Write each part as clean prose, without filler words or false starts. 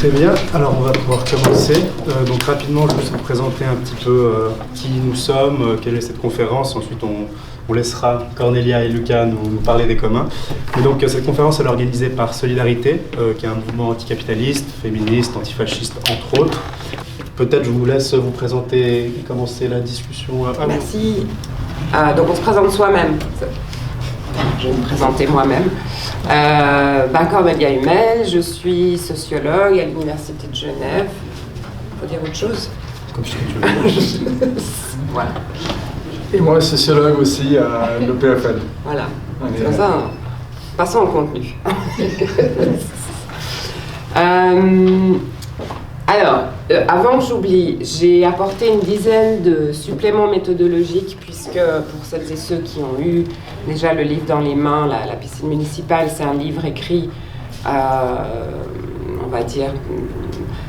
Très bien, alors on va pouvoir commencer. Donc rapidement, je vais vous présenter un petit peu qui nous sommes, quelle est cette conférence. Ensuite, on laissera Cornelia et Lucas nous parler des communs. Et donc cette conférence, elle est organisée par Solidarité, qui est un mouvement anticapitaliste, féministe, antifasciste, entre autres. Peut-être je vous laisse vous présenter et commencer la discussion. Merci. Donc on se présente soi-même. Je vais me présenter moi-même. Cornelia Hummel, je suis sociologue à l'Université de Genève. Il faut dire autre chose? Comme ce que tu veux. Voilà. Et moi, sociologue aussi à l'EPFL. Voilà. C'est ça. Passons au contenu. Avant que j'oublie, j'ai apporté une dizaine de suppléments méthodologiques puisque pour celles et ceux qui ont eu déjà le livre dans les mains, la piscine municipale, c'est un livre écrit, on va dire,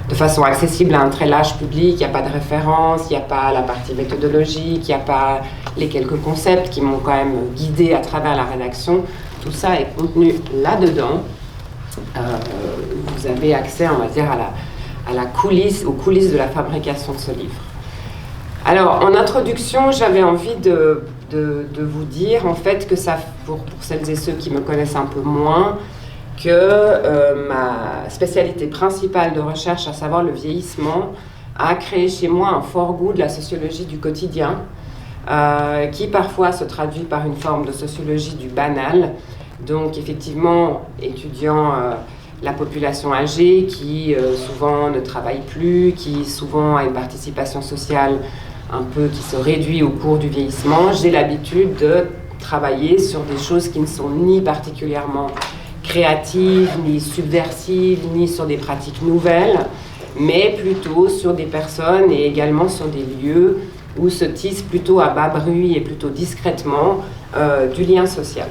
de façon accessible à un très large public. Il n'y a pas de référence, il n'y a pas la partie méthodologique, il n'y a pas les quelques concepts qui m'ont quand même guidée à travers la rédaction. Tout ça est contenu là-dedans. Vous avez accès, on va dire, aux coulisses de la fabrication de ce livre. Alors, en introduction, j'avais envie de vous dire, en fait, que ça, pour celles et ceux qui me connaissent un peu moins, que ma spécialité principale de recherche, à savoir le vieillissement, a créé chez moi un fort goût de la sociologie du quotidien, qui parfois se traduit par une forme de sociologie du banal. Donc, effectivement, étudiant la population âgée qui souvent ne travaille plus, qui souvent a une participation sociale un peu qui se réduit au cours du vieillissement, j'ai l'habitude de travailler sur des choses qui ne sont ni particulièrement créatives, ni subversives, ni sur des pratiques nouvelles, mais plutôt sur des personnes et également sur des lieux où se tisse plutôt à bas bruit et plutôt discrètement du lien social.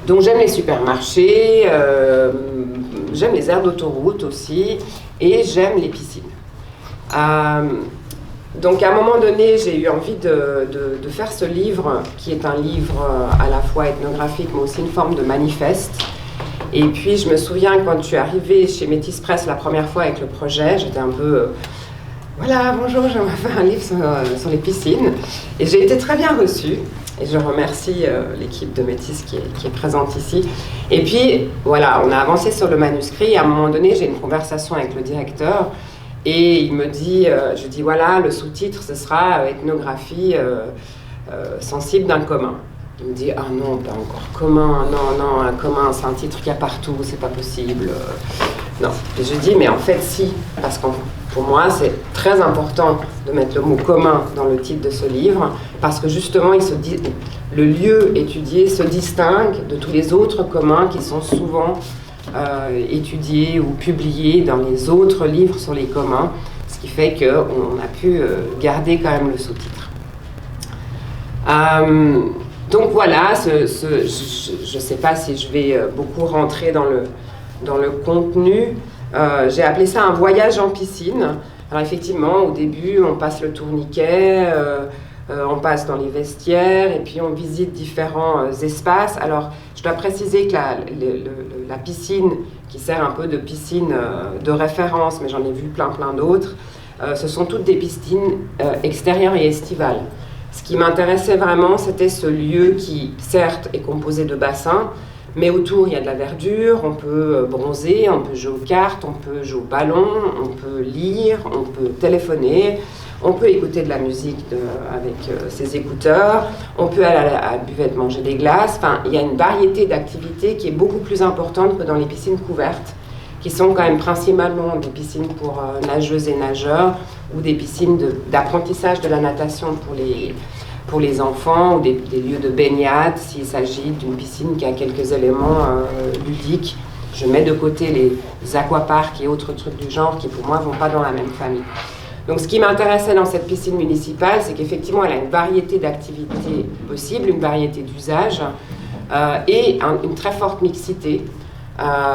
Donc j'aime les supermarchés, j'aime les aires d'autoroute aussi, et j'aime les piscines. Donc à un moment donné, j'ai eu envie de faire ce livre, qui est un livre à la fois ethnographique, mais aussi une forme de manifeste. Et puis je me souviens, quand je suis arrivée chez Métis Press la première fois avec le projet, j'étais un peu... Voilà, bonjour, j'aimerais faire un livre sur les piscines. Et j'ai été très bien reçue. Et je remercie l'équipe de Métis qui est présente ici. Et puis, voilà, on a avancé sur le manuscrit. Et à un moment donné, j'ai une conversation avec le directeur. Et il me dit, je dis, voilà, le sous-titre, ce sera Ethnographie sensible d'un commun. Il me dit, ah non, pas encore commun. Non, un commun, c'est un titre qu'il y a partout, c'est pas possible. Non. Et je dis, mais en fait, si. Parce que pour moi, c'est très important de mettre le mot commun dans le titre de ce livre, parce que justement, le lieu étudié se distingue de tous les autres communs qui sont souvent étudiés ou publiés dans les autres livres sur les communs, ce qui fait qu'on a pu garder quand même le sous-titre. Donc voilà, je ne sais pas si je vais beaucoup rentrer dans le contenu. J'ai appelé ça un voyage en piscine. Alors effectivement, au début, on passe le tourniquet, on passe dans les vestiaires et puis on visite différents espaces. Alors, je dois préciser que la piscine, qui sert un peu de piscine de référence, mais j'en ai vu plein d'autres, ce sont toutes des piscines extérieures et estivales. Ce qui m'intéressait vraiment, c'était ce lieu qui, certes, est composé de bassins, mais autour, il y a de la verdure, on peut bronzer, on peut jouer aux cartes, on peut jouer au ballon, on peut lire, on peut téléphoner, on peut écouter de la musique avec ses écouteurs, on peut aller à la buvette manger des glaces. Enfin, il y a une variété d'activités qui est beaucoup plus importante que dans les piscines couvertes, qui sont quand même principalement des piscines pour nageuses et nageurs, ou des piscines d'apprentissage de la natation pour les enfants, ou des lieux de baignade, s'il s'agit d'une piscine qui a quelques éléments ludiques. Je mets de côté les aquaparks et autres trucs du genre qui, pour moi, ne vont pas dans la même famille. Donc, ce qui m'intéressait dans cette piscine municipale, c'est qu'effectivement, elle a une variété d'activités possibles, une variété d'usages, et une très forte mixité,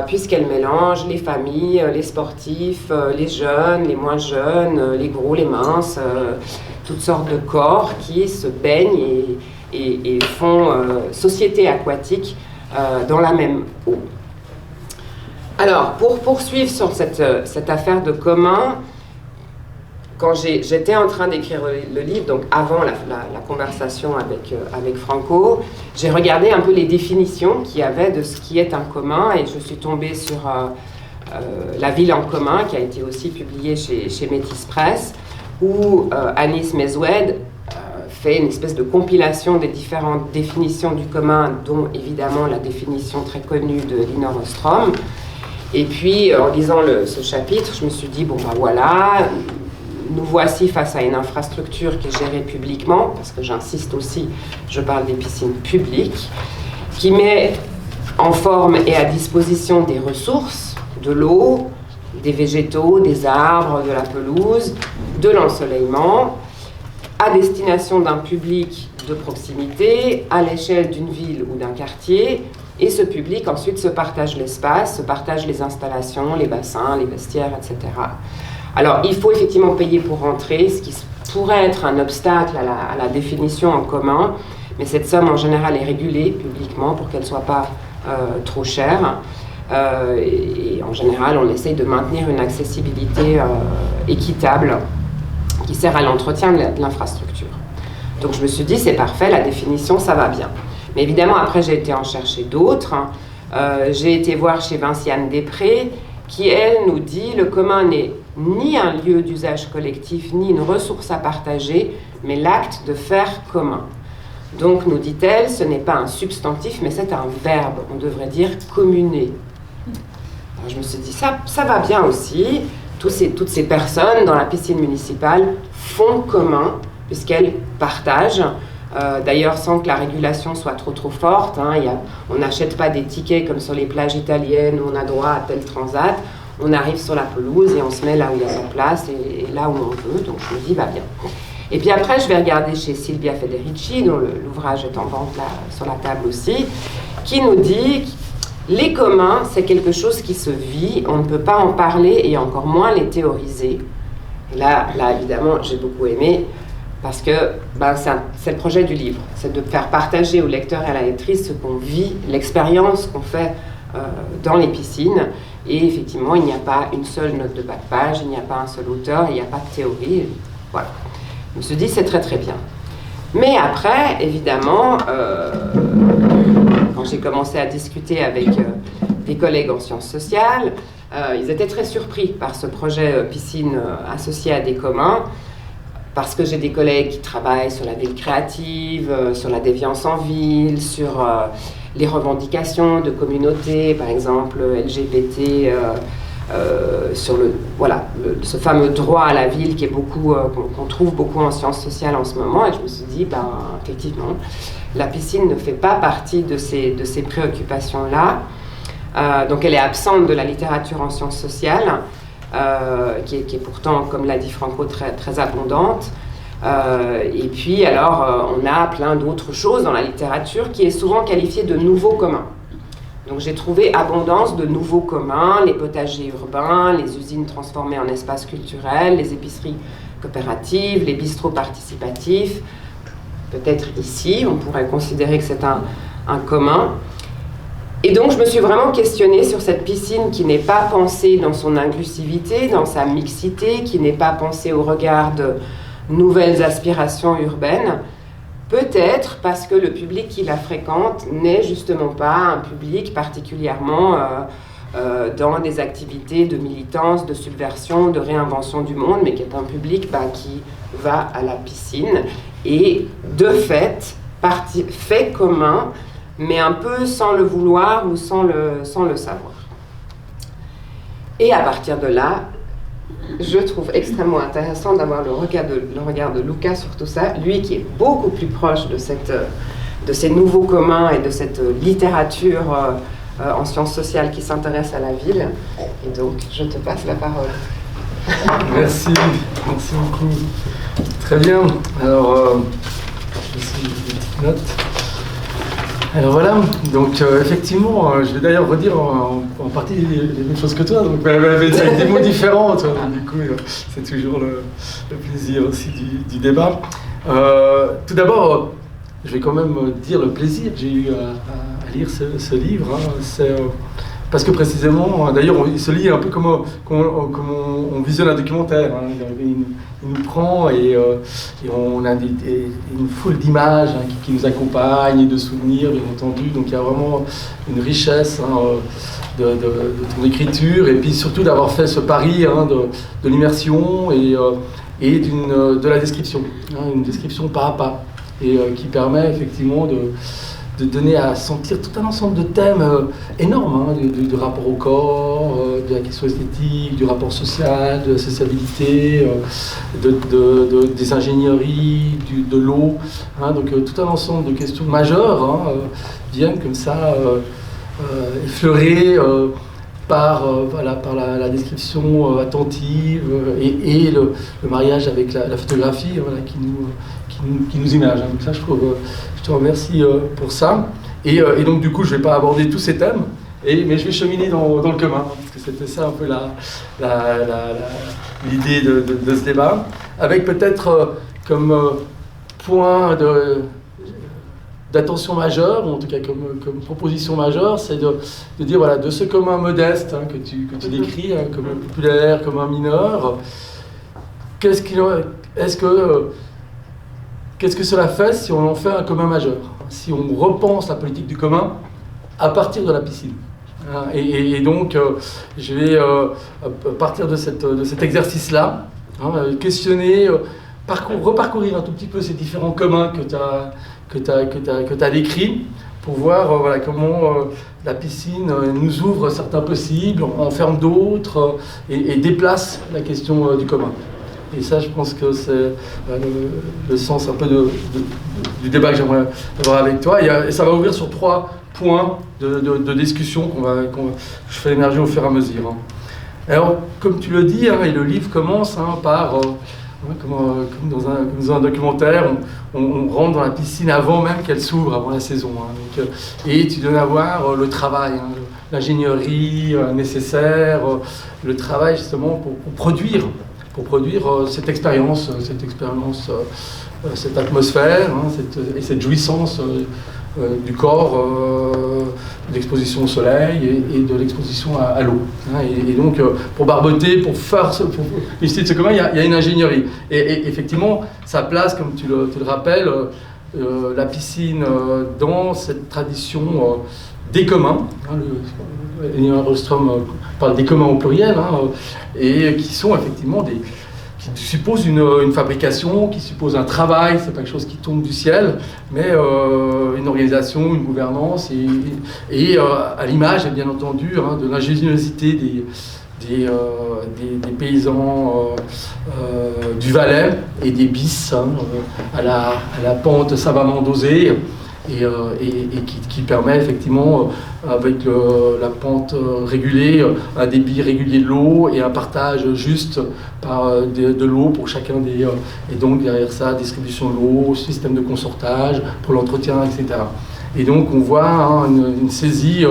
puisqu'elle mélange les familles, les sportifs, les jeunes, les moins jeunes, les gros, les minces, toutes sortes de corps qui se baignent et font société aquatique dans la même eau. Alors, pour poursuivre sur cette affaire de commun, quand j'étais en train d'écrire le livre, donc avant la conversation avec Franco, j'ai regardé un peu les définitions qu'il y avait de ce qui est un commun, et je suis tombée sur La ville en commun, qui a été aussi publiée chez Métis Press, où Anis Mezoued fait une espèce de compilation des différentes définitions du commun, dont évidemment la définition très connue de Elinor Ostrom. Et puis, en lisant ce chapitre, je me suis dit, bon ben voilà, nous voici face à une infrastructure qui est gérée publiquement, parce que j'insiste aussi, je parle des piscines publiques, qui met en forme et à disposition des ressources, de l'eau, des végétaux, des arbres, de la pelouse, de l'ensoleillement, à destination d'un public de proximité, à l'échelle d'une ville ou d'un quartier, et ce public ensuite se partage l'espace, se partage les installations, les bassins, les vestiaires, etc. Alors, il faut effectivement payer pour rentrer, ce qui pourrait être un obstacle à la définition en commun, mais cette somme en général est régulée publiquement pour qu'elle ne soit pas trop chère. Et en général, on essaye de maintenir une accessibilité équitable qui sert à l'entretien de l'infrastructure. Donc je me suis dit, c'est parfait, la définition, ça va bien. Mais évidemment, après, j'ai été en chercher d'autres. J'ai été voir chez Vinciane Després, qui, elle, nous dit « Le commun n'est ni un lieu d'usage collectif, ni une ressource à partager, mais l'acte de faire commun. » Donc, nous dit-elle, ce n'est pas un substantif, mais c'est un verbe. On devrait dire « communer ». Alors, je me suis dit, ça va bien aussi. Toutes ces personnes dans la piscine municipale font commun, puisqu'elles partagent. D'ailleurs, sans que la régulation soit trop forte, hein, on n'achète pas des tickets comme sur les plages italiennes où on a droit à tel transat. On arrive sur la pelouse et on se met là où il y a la place et là où on veut. Donc je me dis, va bien. Et puis après, je vais regarder chez Silvia Federici, dont l'ouvrage est en vente là, sur la table aussi, qui nous dit les communs, c'est quelque chose qui se vit, on ne peut pas en parler et encore moins les théoriser. Et là évidemment, j'ai beaucoup aimé. Parce que c'est le projet du livre, c'est de faire partager au lecteur et à la lectrice ce qu'on vit, l'expérience qu'on fait dans les piscines. Et effectivement, il n'y a pas une seule note de bas de page, il n'y a pas un seul auteur, il n'y a pas de théorie. Voilà. Je me suis dit, c'est très très bien. Mais après, évidemment, quand j'ai commencé à discuter avec des collègues en sciences sociales, ils étaient très surpris par ce projet piscine associé à des communs. Parce que j'ai des collègues qui travaillent sur la ville créative, sur la déviance en ville, sur les revendications de communautés, par exemple LGBT, sur ce fameux droit à la ville qui est qu'on trouve beaucoup en sciences sociales en ce moment. Et je me suis dit, effectivement, la piscine ne fait pas partie de ces préoccupations-là. Donc elle est absente de la littérature en sciences sociales. Qui est pourtant, comme l'a dit Franco, très, très abondante. Et puis, alors, on a plein d'autres choses dans la littérature qui est souvent qualifiée de nouveaux communs. Donc, j'ai trouvé abondance de nouveaux communs, les potagers urbains, les usines transformées en espaces culturels, les épiceries coopératives, les bistrots participatifs. Peut-être ici, on pourrait considérer que c'est un commun. Et donc, je me suis vraiment questionnée sur cette piscine qui n'est pas pensée dans son inclusivité, dans sa mixité, qui n'est pas pensée au regard de nouvelles aspirations urbaines. Peut-être parce que le public qui la fréquente n'est justement pas un public particulièrement dans des activités de militance, de subversion, de réinvention du monde, mais qui est un public qui va à la piscine et, de fait, fait commun, mais un peu sans le vouloir ou sans le savoir. Et à partir de là, je trouve extrêmement intéressant d'avoir le regard de Luca sur tout ça, lui qui est beaucoup plus proche de ces nouveaux communs et de cette littérature en sciences sociales qui s'intéresse à la ville. Et donc, je te passe la parole. Merci beaucoup. Très bien. Alors, je suis une petite note. Alors voilà, donc effectivement, je vais d'ailleurs redire en partie les mêmes choses que toi, donc, mais avec des mots différents, toi, donc, du coup, c'est toujours le plaisir aussi du débat. Tout d'abord, je vais quand même dire le plaisir que j'ai eu à lire ce livre. C'est parce que précisément, d'ailleurs, il se lit un peu comme on visionne un documentaire. Hein. Il nous prend et on a une foule d'images qui nous accompagnent et de souvenirs, bien entendu. Donc il y a vraiment une richesse de ton écriture et puis surtout d'avoir fait ce pari de l'immersion et de la description, une description pas à pas et qui permet effectivement de donner à sentir tout un ensemble de thèmes énormes, du rapport au corps, de la question esthétique, du rapport social, de la sociabilité, des ingénieries, de l'eau. Donc tout un ensemble de questions majeures viennent comme ça effleurer par la description attentive et le mariage avec la photographie qui nous immerge. Donc ça, je te remercie pour ça. Et donc du coup, je ne vais pas aborder tous ces thèmes, mais je vais cheminer dans le commun, parce que c'était ça un peu l'idée de ce débat, avec peut-être comme point d'attention majeure, ou en tout cas comme proposition majeure, c'est de dire, voilà, de ce commun modeste que tu décris, commun populaire, commun mineur, qu'est-ce que cela fait si on en fait un commun majeur, si on repense la politique du commun à partir de la piscine. Et donc, je vais, à partir de cet exercice-là, questionner, reparcourir un tout petit peu ces différents communs que tu as décrits, pour voir comment la piscine nous ouvre certains possibles, en ferme d'autres, et déplace la question du commun. Et ça, je pense que c'est le sens un peu du débat que j'aimerais avoir avec toi. Et ça va ouvrir sur 3 points de discussion que je fais émerger au fur et à mesure. Alors, comme tu le dis, et le livre commence par, comme dans un documentaire, on rentre dans la piscine avant même qu'elle s'ouvre, avant la saison. Et tu donnes à voir le travail, l'ingénierie nécessaire, le travail justement pour produire cette expérience, cette atmosphère, cette jouissance du corps, d'exposition au soleil et de l'exposition à l'eau. Et donc, pour barboter, pour utiliser de ce commun, il y a une ingénierie. Et effectivement, ça place, comme tu le rappelles, la piscine dans cette tradition des communs. Elinor Ostrom parle des communs au pluriel, et qui sont effectivement qui supposent une fabrication, qui suppose un travail, c'est pas quelque chose qui tombe du ciel, mais une organisation, une gouvernance, et à l'image, bien entendu, de l'ingéniosité des paysans du Valais et des bis à la pente savamment dosée. Et qui permet effectivement, avec la pente régulée, un débit régulier de l'eau et un partage juste de l'eau pour chacun et donc derrière ça, distribution de l'eau, système de consortage pour l'entretien, etc. Et donc on voit une saisie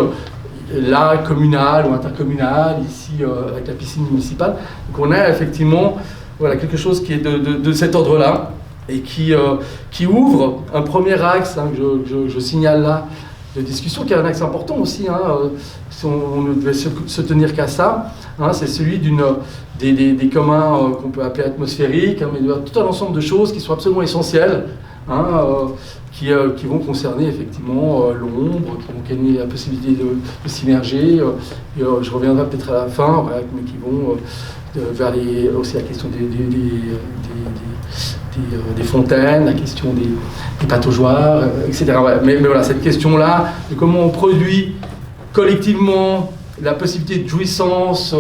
là communale ou intercommunale, ici avec la piscine municipale. Donc on a effectivement quelque chose qui est de cet ordre-là, et qui ouvre un premier axe que je signale là de discussion, qui est un axe important aussi, si on ne devait se tenir qu'à ça, c'est celui des communs qu'on peut appeler atmosphériques, mais de tout un ensemble de choses qui sont absolument essentielles, qui vont concerner effectivement l'ombre, qui vont gagner la possibilité de s'immerger, je reviendrai peut-être à la fin, mais qui vont vers aussi la question des fontaines, la question des pataugeoires, etc. Mais voilà, cette question-là, de comment on produit collectivement la possibilité de jouissance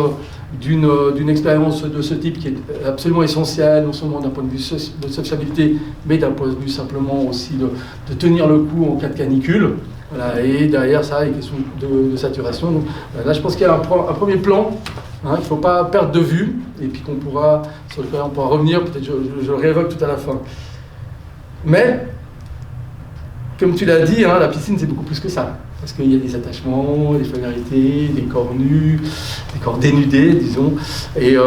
d'une expérience de ce type qui est absolument essentielle, non seulement d'un point de vue de sociabilité, mais d'un point de vue simplement aussi de tenir le coup en cas de canicule. Et derrière ça, les questions de saturation. Donc, là, je pense qu'il y a un premier plan qu'il ne faut pas perdre de vue, et puis sur lequel on pourra revenir, peut-être je le réévoque tout à la fin. Mais, comme tu l'as dit, la piscine c'est beaucoup plus que ça, parce qu'il y a des attachements, des familiarités, des corps nus, des corps dénudés, disons, et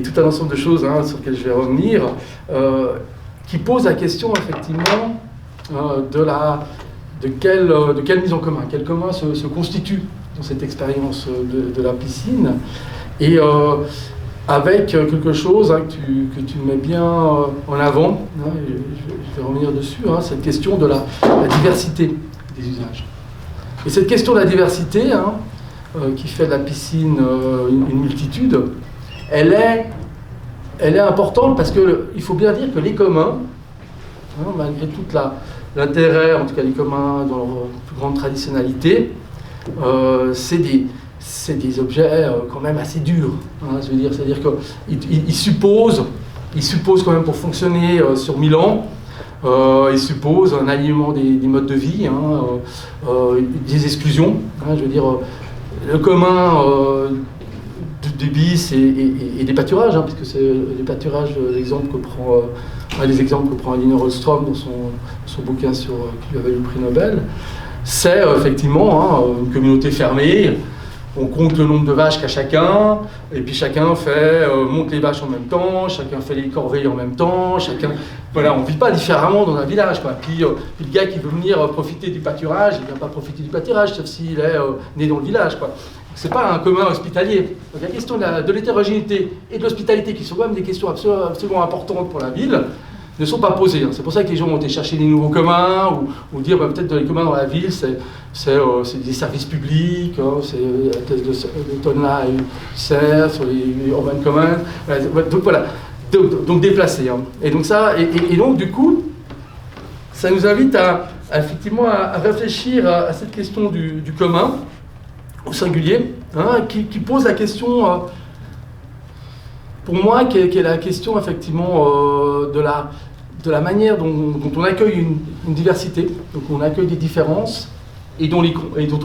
tout un ensemble de choses sur lesquelles je vais revenir, qui posent la question effectivement de quelle mise en commun, quel commun se constitue dans cette expérience de la piscine, et avec quelque chose que tu mets bien en avant, hein, je vais revenir dessus, hein, cette question de la diversité des usages. Et cette question de la diversité, hein, qui fait de la piscine une multitude, elle est importante parce qu'il faut bien dire que les communs, hein, malgré tout l'intérêt, en tout cas les communs dans leur plus grande traditionnalité, c'est des objets quand même assez durs. Hein, je veux dire, c'est-à-dire qu'ils supposent quand même pour fonctionner sur 1000 ans, ils supposent un alignement des modes de vie, hein, des exclusions. Hein, je veux dire, le commun des bis et des pâturages, hein, puisque c'est les pâturages, un des exemples que prend Elinor Ostrom dans son bouquin qui lui a valu le prix Nobel, c'est effectivement, hein, une communauté fermée. On compte le nombre de vaches qu'a chacun, et puis chacun monte les vaches en même temps, chacun fait les corveilles en même temps, voilà, on ne vit pas différemment dans un village, quoi. Puis le gars qui veut venir profiter du pâturage, il ne vient pas profiter du pâturage, sauf s'il est né dans le village, quoi. C'est pas un commun hospitalier. Donc la question de l'hétérogénéité et de l'hospitalité, qui sont quand même des questions absolument importantes pour la ville, ne sont pas posées. C'est pour ça que les gens ont été chercher des nouveaux communs, ou dire peut-être les communs dans la ville, c'est des services publics, hein, c'est la thèse de Tonla et Serre sur les urban commons. Donc voilà, donc déplacés. Hein. Et donc donc du coup, ça nous invite effectivement à réfléchir à cette question du commun, au singulier, hein, qui pose la question, pour moi, qui est la question effectivement de la manière dont on accueille une diversité, donc on accueille des différences et dont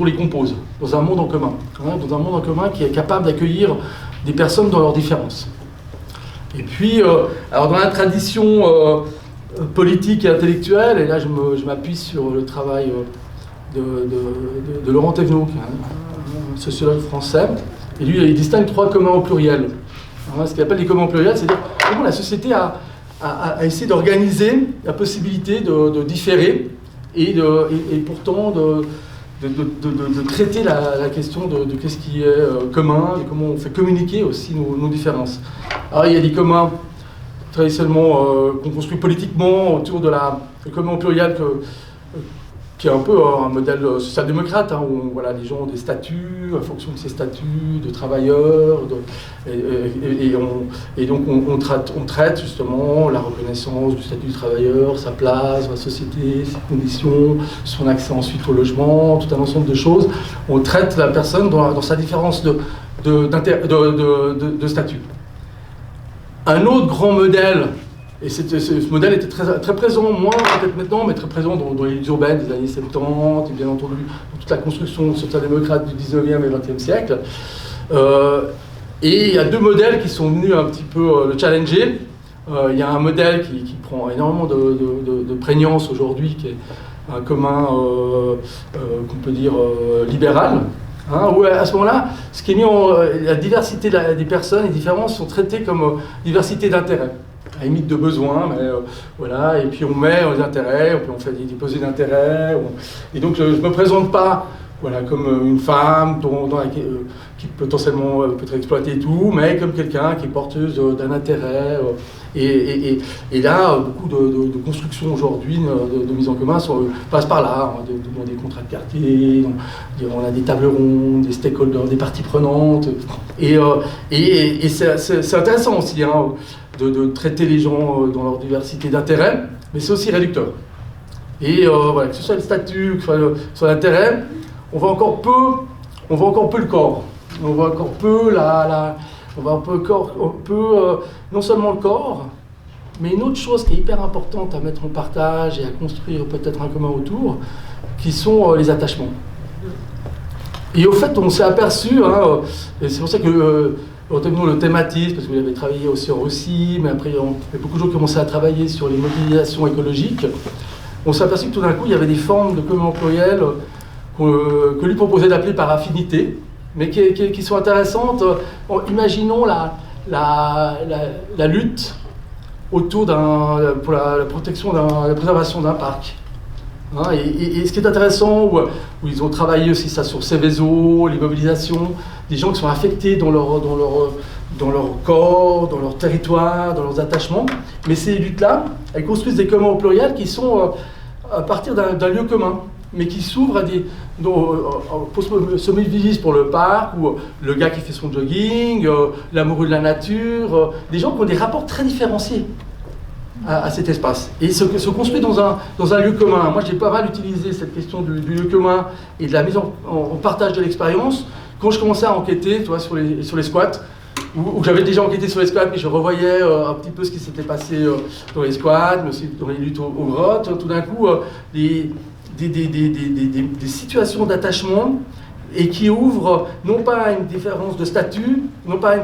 on les compose dans un monde en commun, hein, dans un monde en commun qui est capable d'accueillir des personnes dans leurs différences. Et puis, alors dans la tradition politique et intellectuelle, et là je m'appuie sur le travail de Laurent Thévenot, qui est un sociologue français, et lui il distingue 3 communs au pluriel. Alors, ce qu'il appelle les communs au pluriel, c'est-à-dire comment la société a essayé d'organiser la possibilité de différer et pourtant de traiter la question de qu'est-ce qui est commun, et comment on fait communiquer aussi nos différences. Alors il y a des communs traditionnellement qu'on construit politiquement autour de le commun au pluriel qui est un peu un modèle social-démocrate, hein, où voilà, les gens ont des statuts, en fonction de ces statuts, de travailleurs, et donc on traite justement la reconnaissance du statut du travailleur, sa place dans la société, ses conditions, son accès ensuite au logement, tout un ensemble de choses. On traite la personne dans sa différence de statut. Un autre grand modèle, et ce modèle était très présent, moins peut-être maintenant, mais très présent dans les luttes urbaines des années 70, et bien entendu dans toute la construction social-démocrate du 19e et 20e siècle. Et il y a 2 modèles qui sont venus un petit peu le challenger. Il y a un modèle qui prend énormément de prégnance aujourd'hui, qui est un commun, qu'on peut dire, libéral. Hein, où à ce moment-là, ce qui est mis la diversité des personnes, les différences sont traitées comme diversité d'intérêts. À la limite de besoin, mais voilà, et puis on met les intérêts, puis on fait des déposés d'intérêts, et donc je ne me présente pas voilà, comme une femme qui potentiellement peut être exploitée et tout, mais comme quelqu'un qui est porteuse d'un intérêt, et là, beaucoup de constructions aujourd'hui, de mise en commun, passent par là, hein, dans des contrats de quartier, on a des tables rondes, des stakeholders, des parties prenantes, et c'est intéressant aussi, hein, de traiter les gens dans leur diversité d'intérêts, mais c'est aussi réducteur. Et voilà, que ce soit le statut, que ce soit l'intérêt, on voit encore peu le corps. On voit encore peu non seulement le corps, mais une autre chose qui est hyper importante à mettre en partage et à construire peut-être un commun autour, qui sont les attachements. Et au fait, on s'est aperçu, hein, et c'est pour ça que le thématise, parce que vous avez travaillé aussi en Russie, mais après il y a beaucoup de gens qui ont commencé à travailler sur les mobilisations écologiques. On s'est aperçu que tout d'un coup, il y avait des formes de commun pluriel que lui proposait d'appeler par affinité, mais qui sont intéressantes. Imaginons la lutte autour pour la protection, la préservation d'un parc. Hein, et ce qui est intéressant, où ils ont travaillé aussi ça sur Seveso, l'immobilisation, des gens qui sont affectés dans leur corps, dans leur territoire, dans leurs attachements. Mais ces luttes-là, elles construisent des communs au pluriel qui sont à partir d'un lieu commun, mais qui s'ouvrent à des... pour se mobiliser pour le parc, ou le gars qui fait son jogging, l'amoureux de la nature, des gens qui ont des rapports très différenciés à cet espace. Et se construit dans un lieu commun. Moi, j'ai pas mal utilisé cette question du lieu commun et de la mise en partage de l'expérience quand je commençais à enquêter, tu vois, sur les squats, où j'avais déjà enquêté sur les squats, mais je revoyais un petit peu ce qui s'était passé dans les squats, mais aussi dans les luttes aux grottes. Tout d'un coup, des situations d'attachement et qui ouvrent non pas à une différence de statut, non pas à une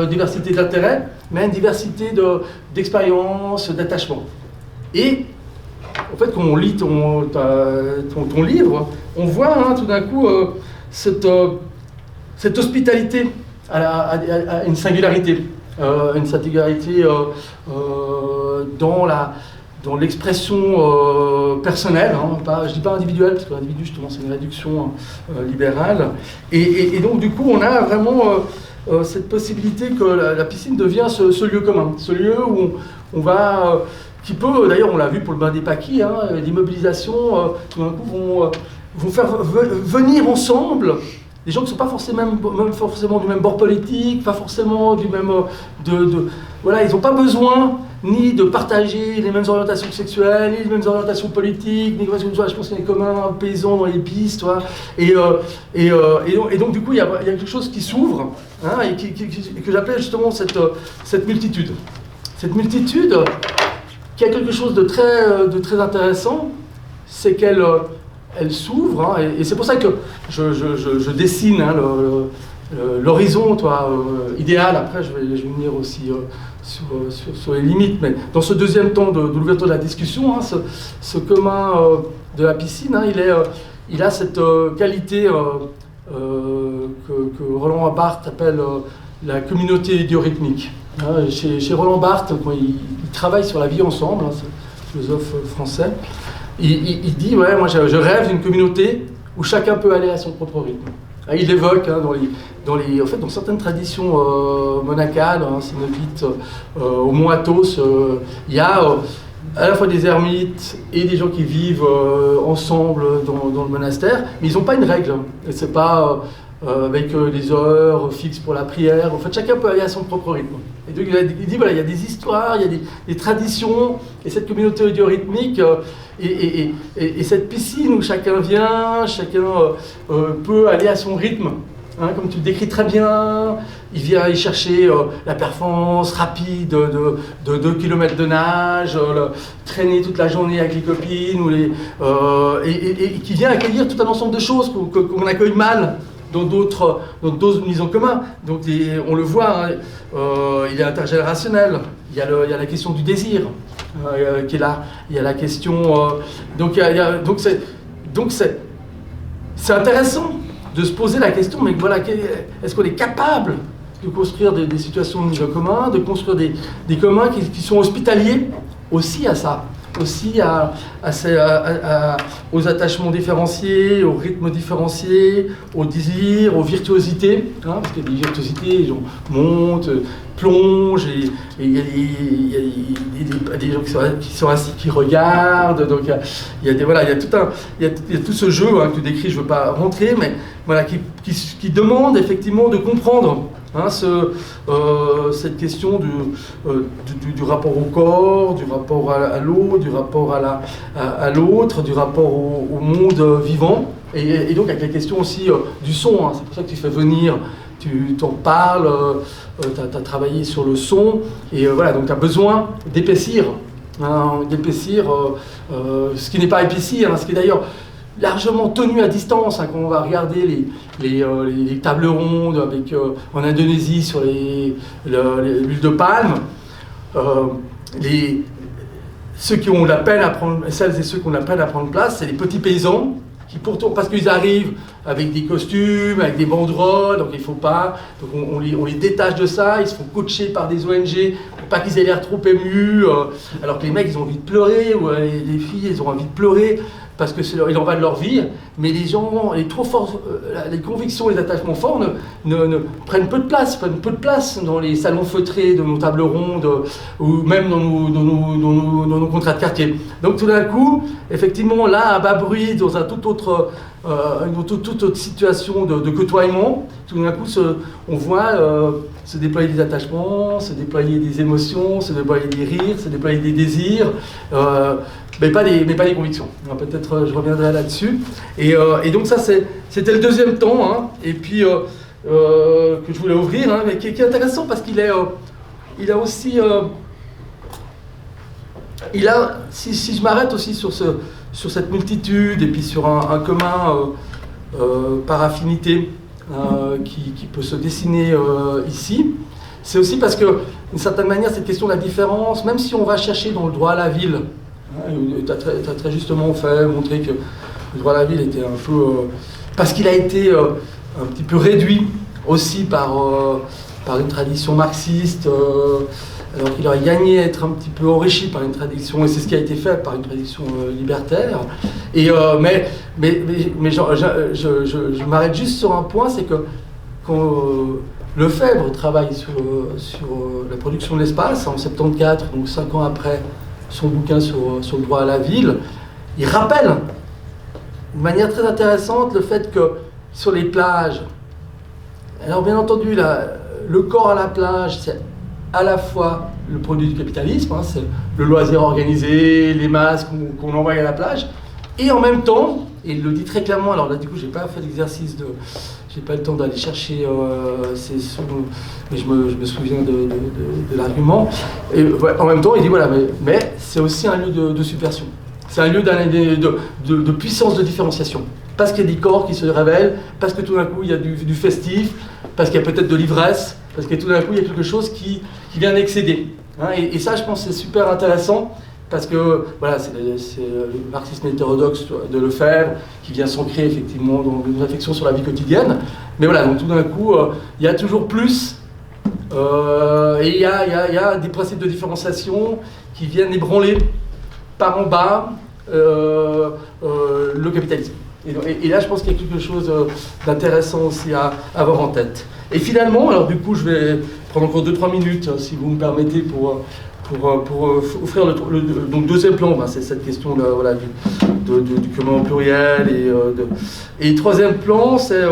diversité d'intérêts, mais à une diversité d'expériences, d'attachement. Et en fait, quand on lit ton livre, on voit tout d'un coup cette hospitalité à une singularité dans l'expression personnelle, je ne dis pas individuelle, parce que l'individu, justement, c'est une réduction libérale. Et donc, du coup, on a vraiment cette possibilité que la piscine devient ce lieu commun, ce lieu où on va, qui peut, d'ailleurs, on l'a vu pour le bain des paquis, l'immobilisation, tout d'un coup, vont faire venir ensemble des gens qui ne sont pas forcément du même bord politique, pas forcément du même... voilà, ils n'ont pas besoin ni de partager les mêmes orientations sexuelles, ni les mêmes orientations politiques, ni je pense qu'il y a des communs paysans dans les pistes, et donc du coup il y a quelque chose qui s'ouvre, et que j'appelais justement cette multitude. Cette multitude qui a quelque chose de très intéressant, c'est qu'elle s'ouvre, et c'est pour ça que je dessine l'horizon idéal. Après je vais venir aussi sur les limites, mais dans ce deuxième temps de l'ouverture de la discussion, ce commun de la piscine, il a cette qualité que Roland Barthes appelle la communauté idiorhythmique. Chez Roland Barthes, quand il travaille sur la vie ensemble, c'est un philosophe français, il dit, ouais, moi je rêve d'une communauté où chacun peut aller à son propre rythme. Il l'évoque en fait, dans certaines traditions monacales, cénobites, au mont Athos, il y a à la fois des ermites et des gens qui vivent ensemble dans le monastère, mais ils n'ont pas une règle. Et c'est pas avec des heures fixes pour la prière. En fait, chacun peut aller à son propre rythme. Et donc, il dit, voilà, il y a des histoires, il y a des traditions, et cette communauté idiorhythmique, et cette piscine où chacun vient, chacun peut aller à son rythme. Comme tu le décris très bien, il vient y chercher la performance rapide de 2 km de nage, traîner toute la journée avec les copines, et qui vient accueillir tout un ensemble de choses qu'on accueille mal dans d'autres mises en commun. Donc on le voit, il est intergénérationnel, il y a la question du désir qui est là, il y a la question... donc c'est intéressant de se poser la question, mais voilà, est-ce qu'on est capable de construire des situations de commun, de construire des communs qui sont hospitaliers aussi à ça, aussi aux attachements différenciés, aux rythmes différenciés, aux désirs, aux virtuosités, parce qu'il y a des virtuosités, les gens montent, plongent, et il y a des gens qui sont assis, qui regardent, donc il y a tout ce jeu que tu décris, je ne veux pas rentrer, mais voilà, qui demande effectivement de comprendre cette question du rapport au corps, du rapport à l'eau, du rapport à l'autre, du rapport au monde vivant, et donc avec la question aussi du son. C'est pour ça que tu fais venir, tu t'en parles, tu as travaillé sur le son, et voilà, donc tu as besoin d'épaissir, ce qui n'est pas épaissi, ce qui est d'ailleurs largement tenu à distance, quand on va regarder les tables rondes en Indonésie sur l'huile de palme. Ceux qui ont la peine à prendre, celles et ceux qui ont la peine à prendre place, c'est les petits paysans pourtant, parce qu'ils arrivent avec des costumes, avec des banderoles, donc il faut pas, donc on les détache de ça, ils se font coacher par des ONG pour pas qu'ils aient l'air trop émus, alors que les mecs ils ont envie de pleurer, ou les filles elles ont envie de pleurer, parce que il en va de leur vie, mais les gens, les trop forts, les convictions, les attachements forts prennent peu de place dans les salons feutrés de nos tables rondes ou même dans nos contrats de quartier. Donc tout d'un coup, effectivement, là, à bas bruit, dans une toute autre situation de côtoiement, tout d'un coup, on voit se déployer des attachements, se déployer des émotions, se déployer des rires, se déployer des désirs. Mais pas des convictions. Peut-être je reviendrai là-dessus. Et donc ça, c'était le deuxième temps, hein, et puis que je voulais ouvrir, hein, mais qui est intéressant parce qu'il a aussi... si je m'arrête aussi sur cette multitude et puis sur un commun par affinité qui peut se dessiner ici, c'est aussi parce que, d'une certaine manière, cette question de la différence, même si on va chercher dans le droit à la ville, tu as très justement montré que le droit à la ville était un peu... parce qu'il a été un petit peu réduit aussi par une tradition marxiste, alors qu'il aurait gagné à être un petit peu enrichi par une tradition, et c'est ce qui a été fait par une tradition libertaire. Mais je m'arrête juste sur un point, c'est que quand Lefebvre travaille sur la production de l'espace, en 74, donc 5 ans après son bouquin sur le droit à la ville, il rappelle de manière très intéressante le fait que sur les plages, alors bien entendu le corps à la plage, c'est à la fois le produit du capitalisme, hein, c'est le loisir organisé, les masques qu'on envoie à la plage, et en même temps, et il le dit très clairement, alors là du coup j'ai pas fait l'exercice j'ai pas le temps d'aller chercher mais je me souviens de l'argument. Et ouais, en même temps, il dit voilà, mais c'est aussi un lieu de subversion. C'est un lieu de puissance de différenciation. Parce qu'il y a des corps qui se révèlent, parce que tout d'un coup il y a du festif, parce qu'il y a peut-être de l'ivresse, parce que tout d'un coup il y a quelque chose qui vient d'excéder. Hein, et ça, je pense, c'est super intéressant. Parce que voilà, c'est le marxisme hétérodoxe de Lefebvre qui vient s'ancrer effectivement dans une réflexion sur la vie quotidienne. Mais voilà, donc tout d'un coup, il y a toujours plus, et il y a des principes de différenciation qui viennent ébranler par en bas le capitalisme. Et là, je pense qu'il y a quelque chose d'intéressant aussi à avoir en tête. Et finalement, alors du coup, je vais prendre encore 2-3 minutes, si vous me permettez, pour offrir donc deuxième plan, c'est cette question voilà, du commun au pluriel, et troisième plan, c'est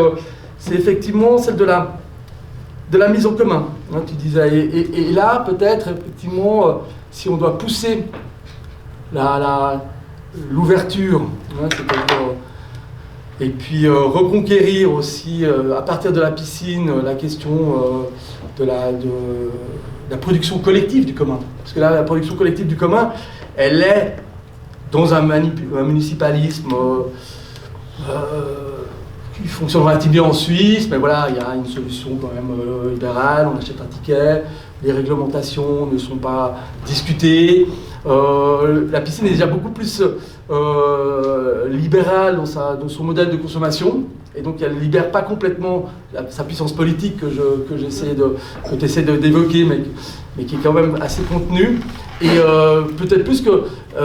effectivement celle de la mise en commun, hein, tu disais, et là peut-être effectivement si on doit pousser l'ouverture, hein, c'est-à-dire, et puis reconquérir aussi à partir de la piscine la question de la production collective du commun. Parce que là, la production collective du commun, elle est dans un municipalisme qui fonctionne relativement bien en Suisse, mais voilà, il y a une solution quand même libérale, on achète un ticket, les réglementations ne sont pas discutées. La piscine est déjà beaucoup plus libérale dans son modèle de consommation, et donc elle ne libère pas complètement sa puissance politique que tu essaies d'évoquer, mais qui est quand même assez contenue, et peut-être plus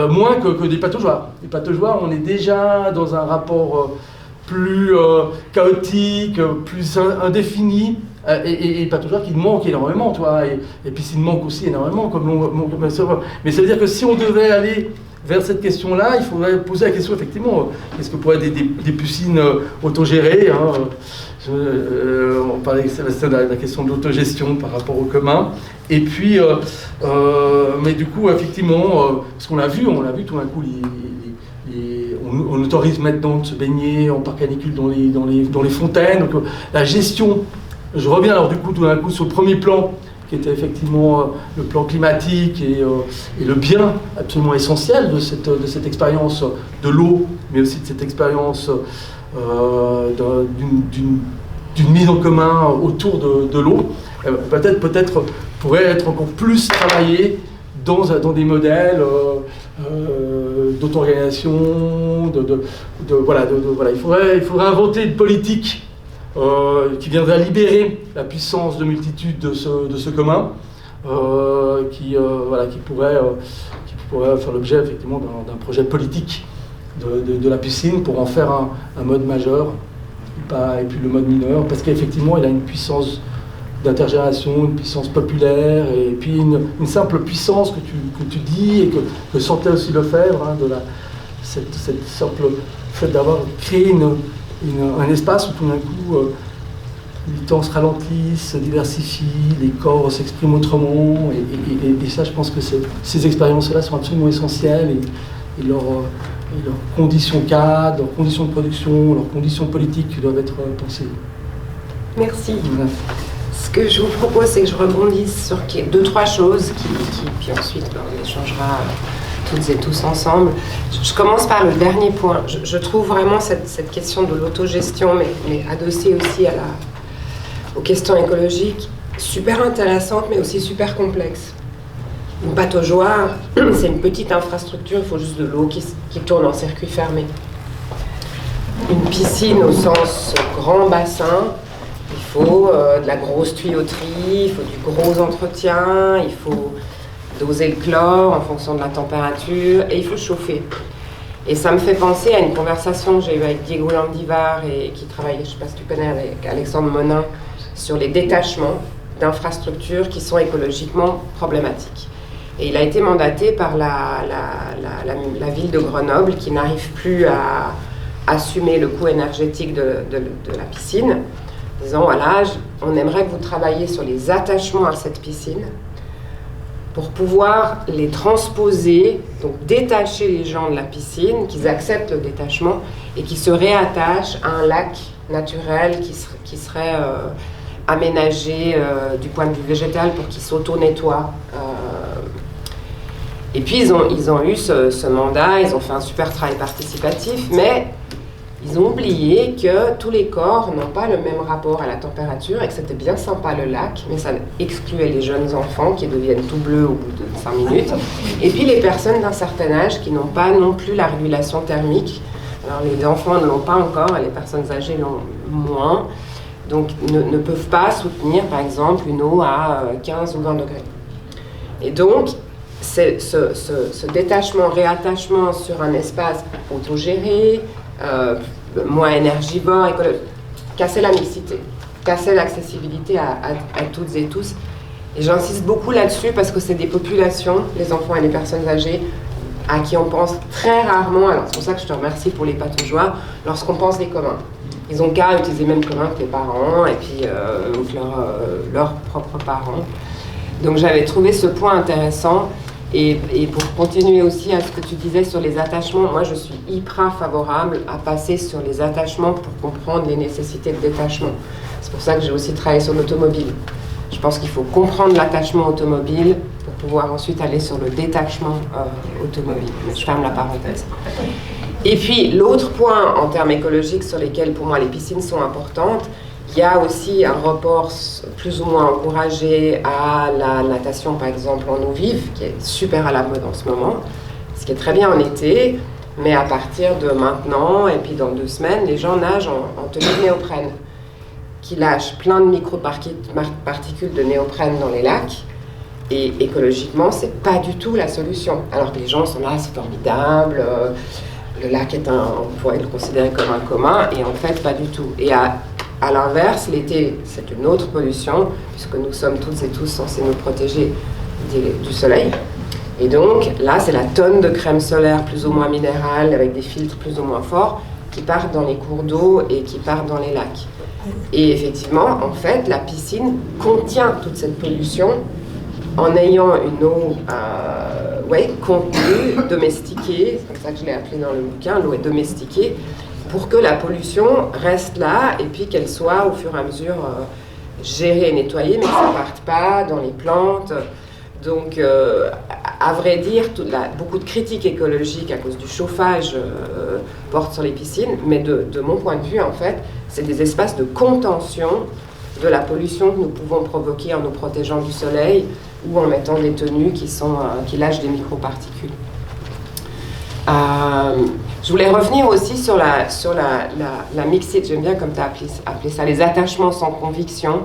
moins que des pataugeoires. Les pataugeoires, on est déjà dans un rapport plus chaotique, plus indéfini, et pataugeoires qui manquent énormément, toi, et piscine manque aussi énormément, mais ça veut dire que si on devait aller vers cette question-là, il faudrait poser la question effectivement, est-ce que pourrait être des piscines autogérées, hein, on parlait de la question de l'autogestion par rapport au commun, et puis, mais du coup, effectivement, parce qu'on l'a vu tout d'un coup, on autorise maintenant de se baigner en parc canicule dans les fontaines, donc la gestion, je reviens alors du coup tout d'un coup sur le premier plan, qui était effectivement le plan climatique et le bien absolument essentiel de cette expérience de l'eau, mais aussi de cette expérience d'une mise en commun autour de l'eau, peut-être pourrait être encore plus travaillé dans des modèles d'auto-organisation, voilà, il faudrait inventer une politique qui viendrait libérer la puissance de multitude de ce commun, qui pourrait faire l'objet effectivement d'un projet politique de la piscine pour en faire un mode majeur et puis le mode mineur, parce qu'effectivement il a une puissance d'intergénération, une puissance populaire, et puis une simple puissance que tu dis, et que sentait aussi Lefebvre, hein, cette simple fait d'avoir créé un espace où tout d'un coup les temps se ralentissent, se diversifient, les corps s'expriment autrement, et ça je pense que ces expériences-là sont absolument essentielles, et leurs conditions cadres, leurs conditions de production, leurs conditions politiques doivent être pensées. Merci. Voilà. Ce que je vous propose, c'est que je rebondisse sur 2-3 choses, puis ensuite on échangera toutes et tous ensemble. Je commence par le dernier point. Je trouve vraiment cette question de l'autogestion, mais adossée aussi aux questions écologiques, super intéressante, mais aussi super complexe. Une pataugeoire, c'est une petite infrastructure, il faut juste de l'eau qui tourne en circuit fermé. Une piscine au sens grand bassin, il faut de la grosse tuyauterie, il faut du gros entretien, il faut doser le chlore en fonction de la température, et il faut chauffer. Et ça me fait penser à une conversation que j'ai eue avec Diego Landivar, et qui travaille, je ne sais pas si tu connais, avec Alexandre Monin, sur les détachements d'infrastructures qui sont écologiquement problématiques. Et il a été mandaté par la ville de Grenoble, qui n'arrive plus à assumer le coût énergétique de la piscine, disant voilà, on aimerait que vous travailliez sur les attachements à cette piscine pour pouvoir les transposer, donc détacher les gens de la piscine, qu'ils acceptent le détachement et qu'ils se réattachent à un lac naturel qui serait aménagé du point de vue végétal pour qu'il s'auto-nettoie. Et puis ils ont eu ce mandat, ils ont fait un super travail participatif, mais ils ont oublié que tous les corps n'ont pas le même rapport à la température, et que c'était bien sympa le lac, mais ça excluait les jeunes enfants qui deviennent tout bleus au bout de 5 minutes, et puis les personnes d'un certain âge qui n'ont pas non plus la régulation thermique. Alors les enfants ne l'ont pas encore, et les personnes âgées l'ont moins, donc ne peuvent pas soutenir par exemple une eau à 15 ou 20 degrés. Et donc ce détachement, réattachement sur un espace autogéré, moins énergivore, casser la mixité, casser l'accessibilité à toutes et tous. Et j'insiste beaucoup là-dessus parce que c'est des populations, les enfants et les personnes âgées, à qui on pense très rarement. Alors c'est pour ça que je te remercie pour les pataugeoires, lorsqu'on pense des communs. Ils ont qu'à utiliser le même commun que les parents, et puis ou que leurs propres parents. Donc j'avais trouvé ce point intéressant. Et pour continuer aussi à ce que tu disais sur les attachements, moi je suis hyper favorable à passer sur les attachements pour comprendre les nécessités de détachement. C'est pour ça que j'ai aussi travaillé sur l'automobile. Je pense qu'il faut comprendre l'attachement automobile pour pouvoir ensuite aller sur le détachement automobile. Mais je ferme la parenthèse. Et puis l'autre point en termes écologiques sur lesquels pour moi les piscines sont importantes, il y a aussi un report plus ou moins encouragé à la natation, par exemple, en eau vive, qui est super à la mode en ce moment, ce qui est très bien en été, mais à partir de maintenant, et puis dans 2 semaines, les gens nagent en tenue de néoprène, qui lâchent plein de micro-particules de néoprène dans les lacs, et écologiquement, c'est pas du tout la solution. Alors que les gens sont là, c'est formidable, le lac on pourrait le considérer comme un commun, et en fait, pas du tout. Et à l'inverse, l'été, c'est une autre pollution, puisque nous sommes toutes et tous censés nous protéger du soleil. Et donc, là, c'est la tonne de crème solaire plus ou moins minérale, avec des filtres plus ou moins forts, qui partent dans les cours d'eau et qui partent dans les lacs. Et effectivement, en fait, la piscine contient toute cette pollution en ayant une eau contenue, domestiquée, c'est comme ça que je l'ai appelé dans le bouquin, l'eau est domestiquée, pour que la pollution reste là et puis qu'elle soit au fur et à mesure gérée et nettoyée, mais que ça ne parte pas dans les plantes. Donc, à vrai dire, beaucoup de critiques écologiques à cause du chauffage portent sur les piscines, mais de mon point de vue, en fait, c'est des espaces de contention de la pollution que nous pouvons provoquer en nous protégeant du soleil ou en mettant des tenues qui lâchent des microparticules. Je voulais revenir aussi sur la mixité, j'aime bien comme tu as appelé ça, les attachements sans conviction,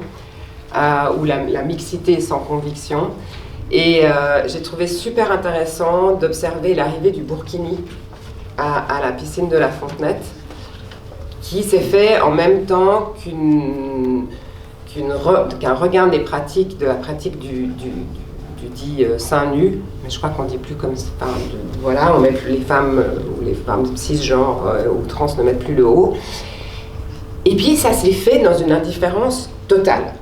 ou la mixité sans conviction. Et j'ai trouvé super intéressant d'observer l'arrivée du burkini à la piscine de la Fontenette, qui s'est fait en même temps qu'un regain de la pratique du dit seins nus, mais je crois qu'on dit plus comme ça. Voilà, on met plus les femmes ou les femmes cisgenres ou trans ne mettent plus le haut. Et puis ça s'est fait dans une indifférence totale.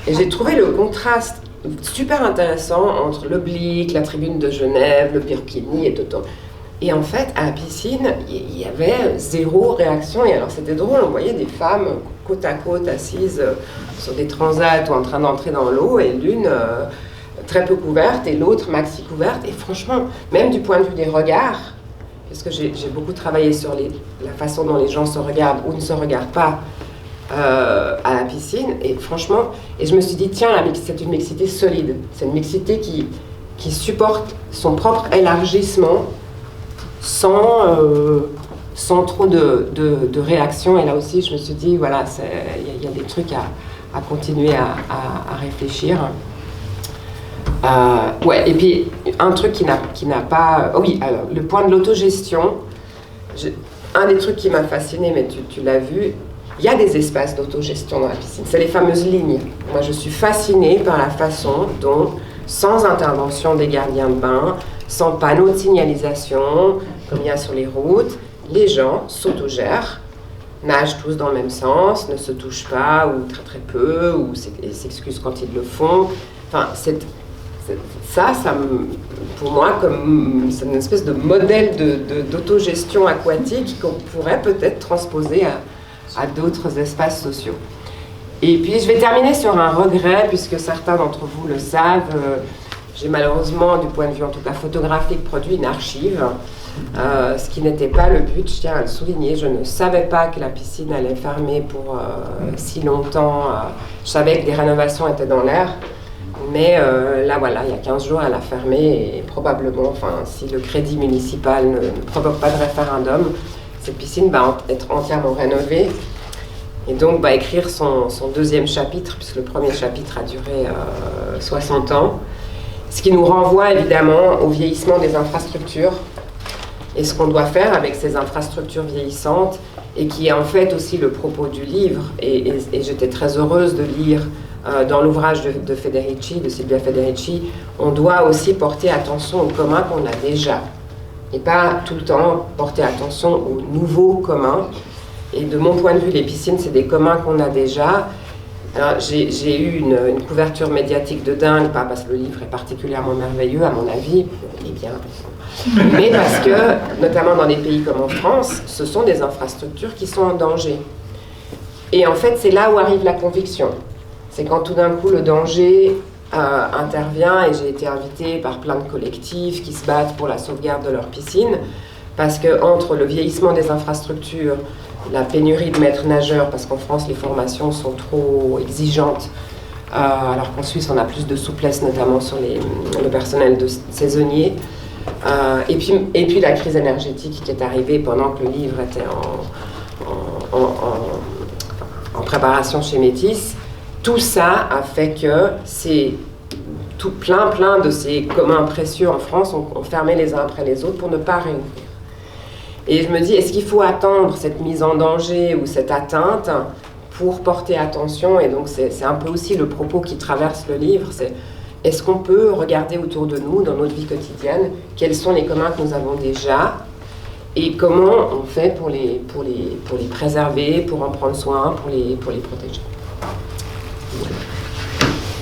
Et j'ai trouvé le contraste super intéressant entre l'oblique, la tribune de Genève, le burkini et tout. Et en fait, à la piscine, il y avait zéro réaction. Et alors c'était drôle, on voyait des femmes côte à côte assises sur des transats ou en train d'entrer dans l'eau, et l'une très peu couverte et l'autre maxi couverte. Et franchement, même du point de vue des regards, parce que j'ai beaucoup travaillé sur la façon dont les gens se regardent ou ne se regardent pas à la piscine, et franchement, et je me suis dit, tiens, c'est une mixité solide, c'est une mixité qui supporte son propre élargissement sans trop de réaction. Et là aussi, je me suis dit, voilà, il y a des trucs à continuer à réfléchir. Ouais, et puis un truc qui n'a pas... oui, alors, le point de l'autogestion, un des trucs qui m'a fasciné, mais tu l'as vu, il y a des espaces d'autogestion dans la piscine, c'est les fameuses lignes. Moi, je suis fascinée par la façon dont, sans intervention des gardiens de bain, sans panneau de signalisation, comme il y a sur les routes, les gens s'autogèrent, nagent tous dans le même sens, ne se touchent pas, ou très très peu, ou s'excusent quand ils le font. Enfin, pour moi, c'est une espèce de modèle d'autogestion aquatique qu'on pourrait peut-être transposer à d'autres espaces sociaux. Et puis je vais terminer sur un regret, puisque certains d'entre vous le savent, j'ai malheureusement, du point de vue en tout cas photographique, produit une archive, ce qui n'était pas le but, je tiens à le souligner. Je ne savais pas que la piscine allait fermer pour si longtemps. Je savais que des rénovations étaient dans l'air, mais là voilà, il y a 15 jours elle a fermé, et probablement, enfin, si le crédit municipal ne provoque pas de référendum, cette piscine va être entièrement rénovée, et donc va écrire son deuxième chapitre, puisque le premier chapitre a duré 60 ans, ce qui nous renvoie évidemment au vieillissement des infrastructures et ce qu'on doit faire avec ces infrastructures vieillissantes, et qui est en fait aussi le propos du livre, et j'étais très heureuse de lire dans l'ouvrage de Federici, de Silvia Federici, on doit aussi porter attention aux communs qu'on a déjà, et pas tout le temps porter attention aux nouveaux communs. Et de mon point de vue, les piscines, c'est des communs qu'on a déjà. Alors, j'ai eu une couverture médiatique de dingue, pas parce que le livre est particulièrement merveilleux, à mon avis, il est bien, mais parce que, notamment dans des pays comme en France, ce sont des infrastructures qui sont en danger. Et en fait, c'est là où arrive la conviction. C'est quand tout d'un coup, le danger intervient, et j'ai été invitée par plein de collectifs qui se battent pour la sauvegarde de leur piscine, parce que entre le vieillissement des infrastructures, la pénurie de maîtres nageurs, parce qu'en France les formations sont trop exigeantes, alors qu'en Suisse on a plus de souplesse, notamment sur le personnel saisonnier, et puis la crise énergétique qui est arrivée pendant que le livre était en préparation chez Métis. Tout ça a fait que plein de ces communs précieux en France ont fermé les uns après les autres pour ne pas réouvrir. Et je me dis, est-ce qu'il faut attendre cette mise en danger ou cette atteinte pour porter attention? Et donc c'est un peu aussi le propos qui traverse le livre, c'est est-ce qu'on peut regarder autour de nous, dans notre vie quotidienne, quels sont les communs que nous avons déjà, et comment on fait pour les préserver, pour en prendre soin, pour les protéger.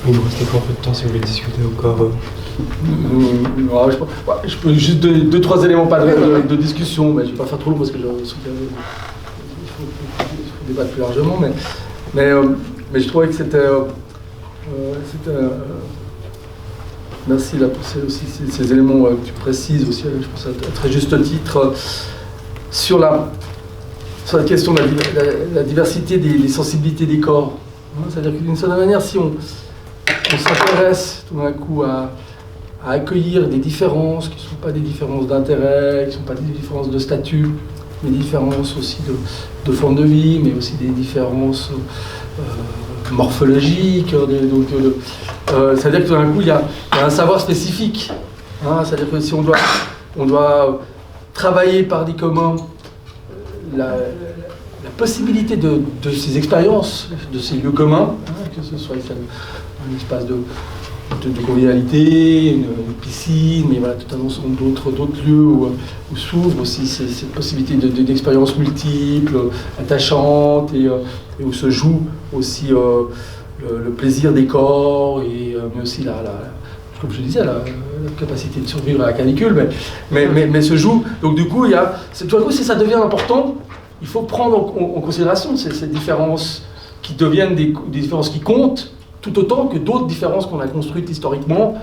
Il nous reste encore un peu de temps si vous voulez discuter encore. Je peux juste deux, trois éléments de discussion, mais je ne vais pas faire trop long parce que il faut débattre plus largement, mais je trouvais que c'était merci là pour ces éléments que tu précises aussi, je pense à très juste titre, sur la question de la diversité des sensibilités des corps. C'est-à-dire que d'une certaine manière, si on s'intéresse tout d'un coup à à accueillir des différences qui ne sont pas des différences d'intérêt, qui ne sont pas des différences de statut, mais des différences aussi de forme de vie, mais aussi des différences morphologiques. C'est-à-dire que tout d'un coup, il y a un savoir spécifique. Hein, c'est-à-dire que si on doit travailler par des communs la possibilité de ces expériences, de ces lieux communs, hein, que ce soit un espace de convivialité, une piscine, mais voilà, tout un ensemble d'autres lieux où s'ouvre aussi cette possibilité d'expériences multiples, attachantes, et où se joue aussi le plaisir des corps, mais aussi comme je disais, la capacité de survivre à la canicule, mais se joue. Donc du coup, tout d'un coup, si ça devient important, il faut prendre en considération ces différences qui deviennent des différences qui comptent, tout autant que d'autres différences qu'on a construites historiquement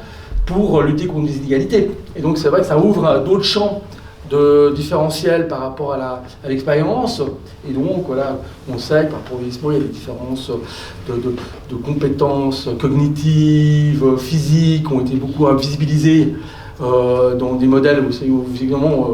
pour lutter contre les inégalités. Et donc c'est vrai que ça ouvre d'autres champs de différentiels par rapport à l'expérience. Et donc voilà, on sait que par rapport au vieillissement, il y a des différences de compétences cognitives, physiques, qui ont été beaucoup invisibilisées dans des modèles où visiblement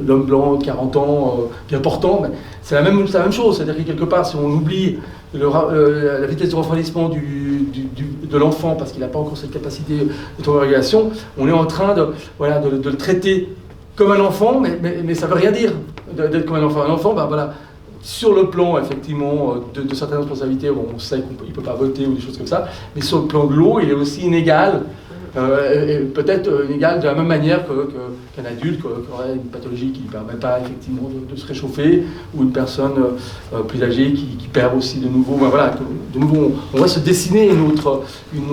l'homme blanc de 40 ans, bien portant, mais c'est la même chose. C'est-à-dire que quelque part, si on oublie la vitesse de refroidissement de l'enfant parce qu'il n'a pas encore cette capacité d'autorégulation, on est en train de le traiter comme un enfant, mais ça ne veut rien dire d'être comme un enfant. Un enfant, voilà, sur le plan effectivement de certaines responsabilités, on sait qu'il ne peut pas voter ou des choses comme ça, mais sur le plan de l'eau, il est aussi inégal. Peut-être inégal de la même manière qu'un adulte qui aurait une pathologie qui ne permet pas effectivement de se réchauffer, ou une personne plus âgée qui perd aussi de nouveau. Voilà, de nouveau, on va se dessiner une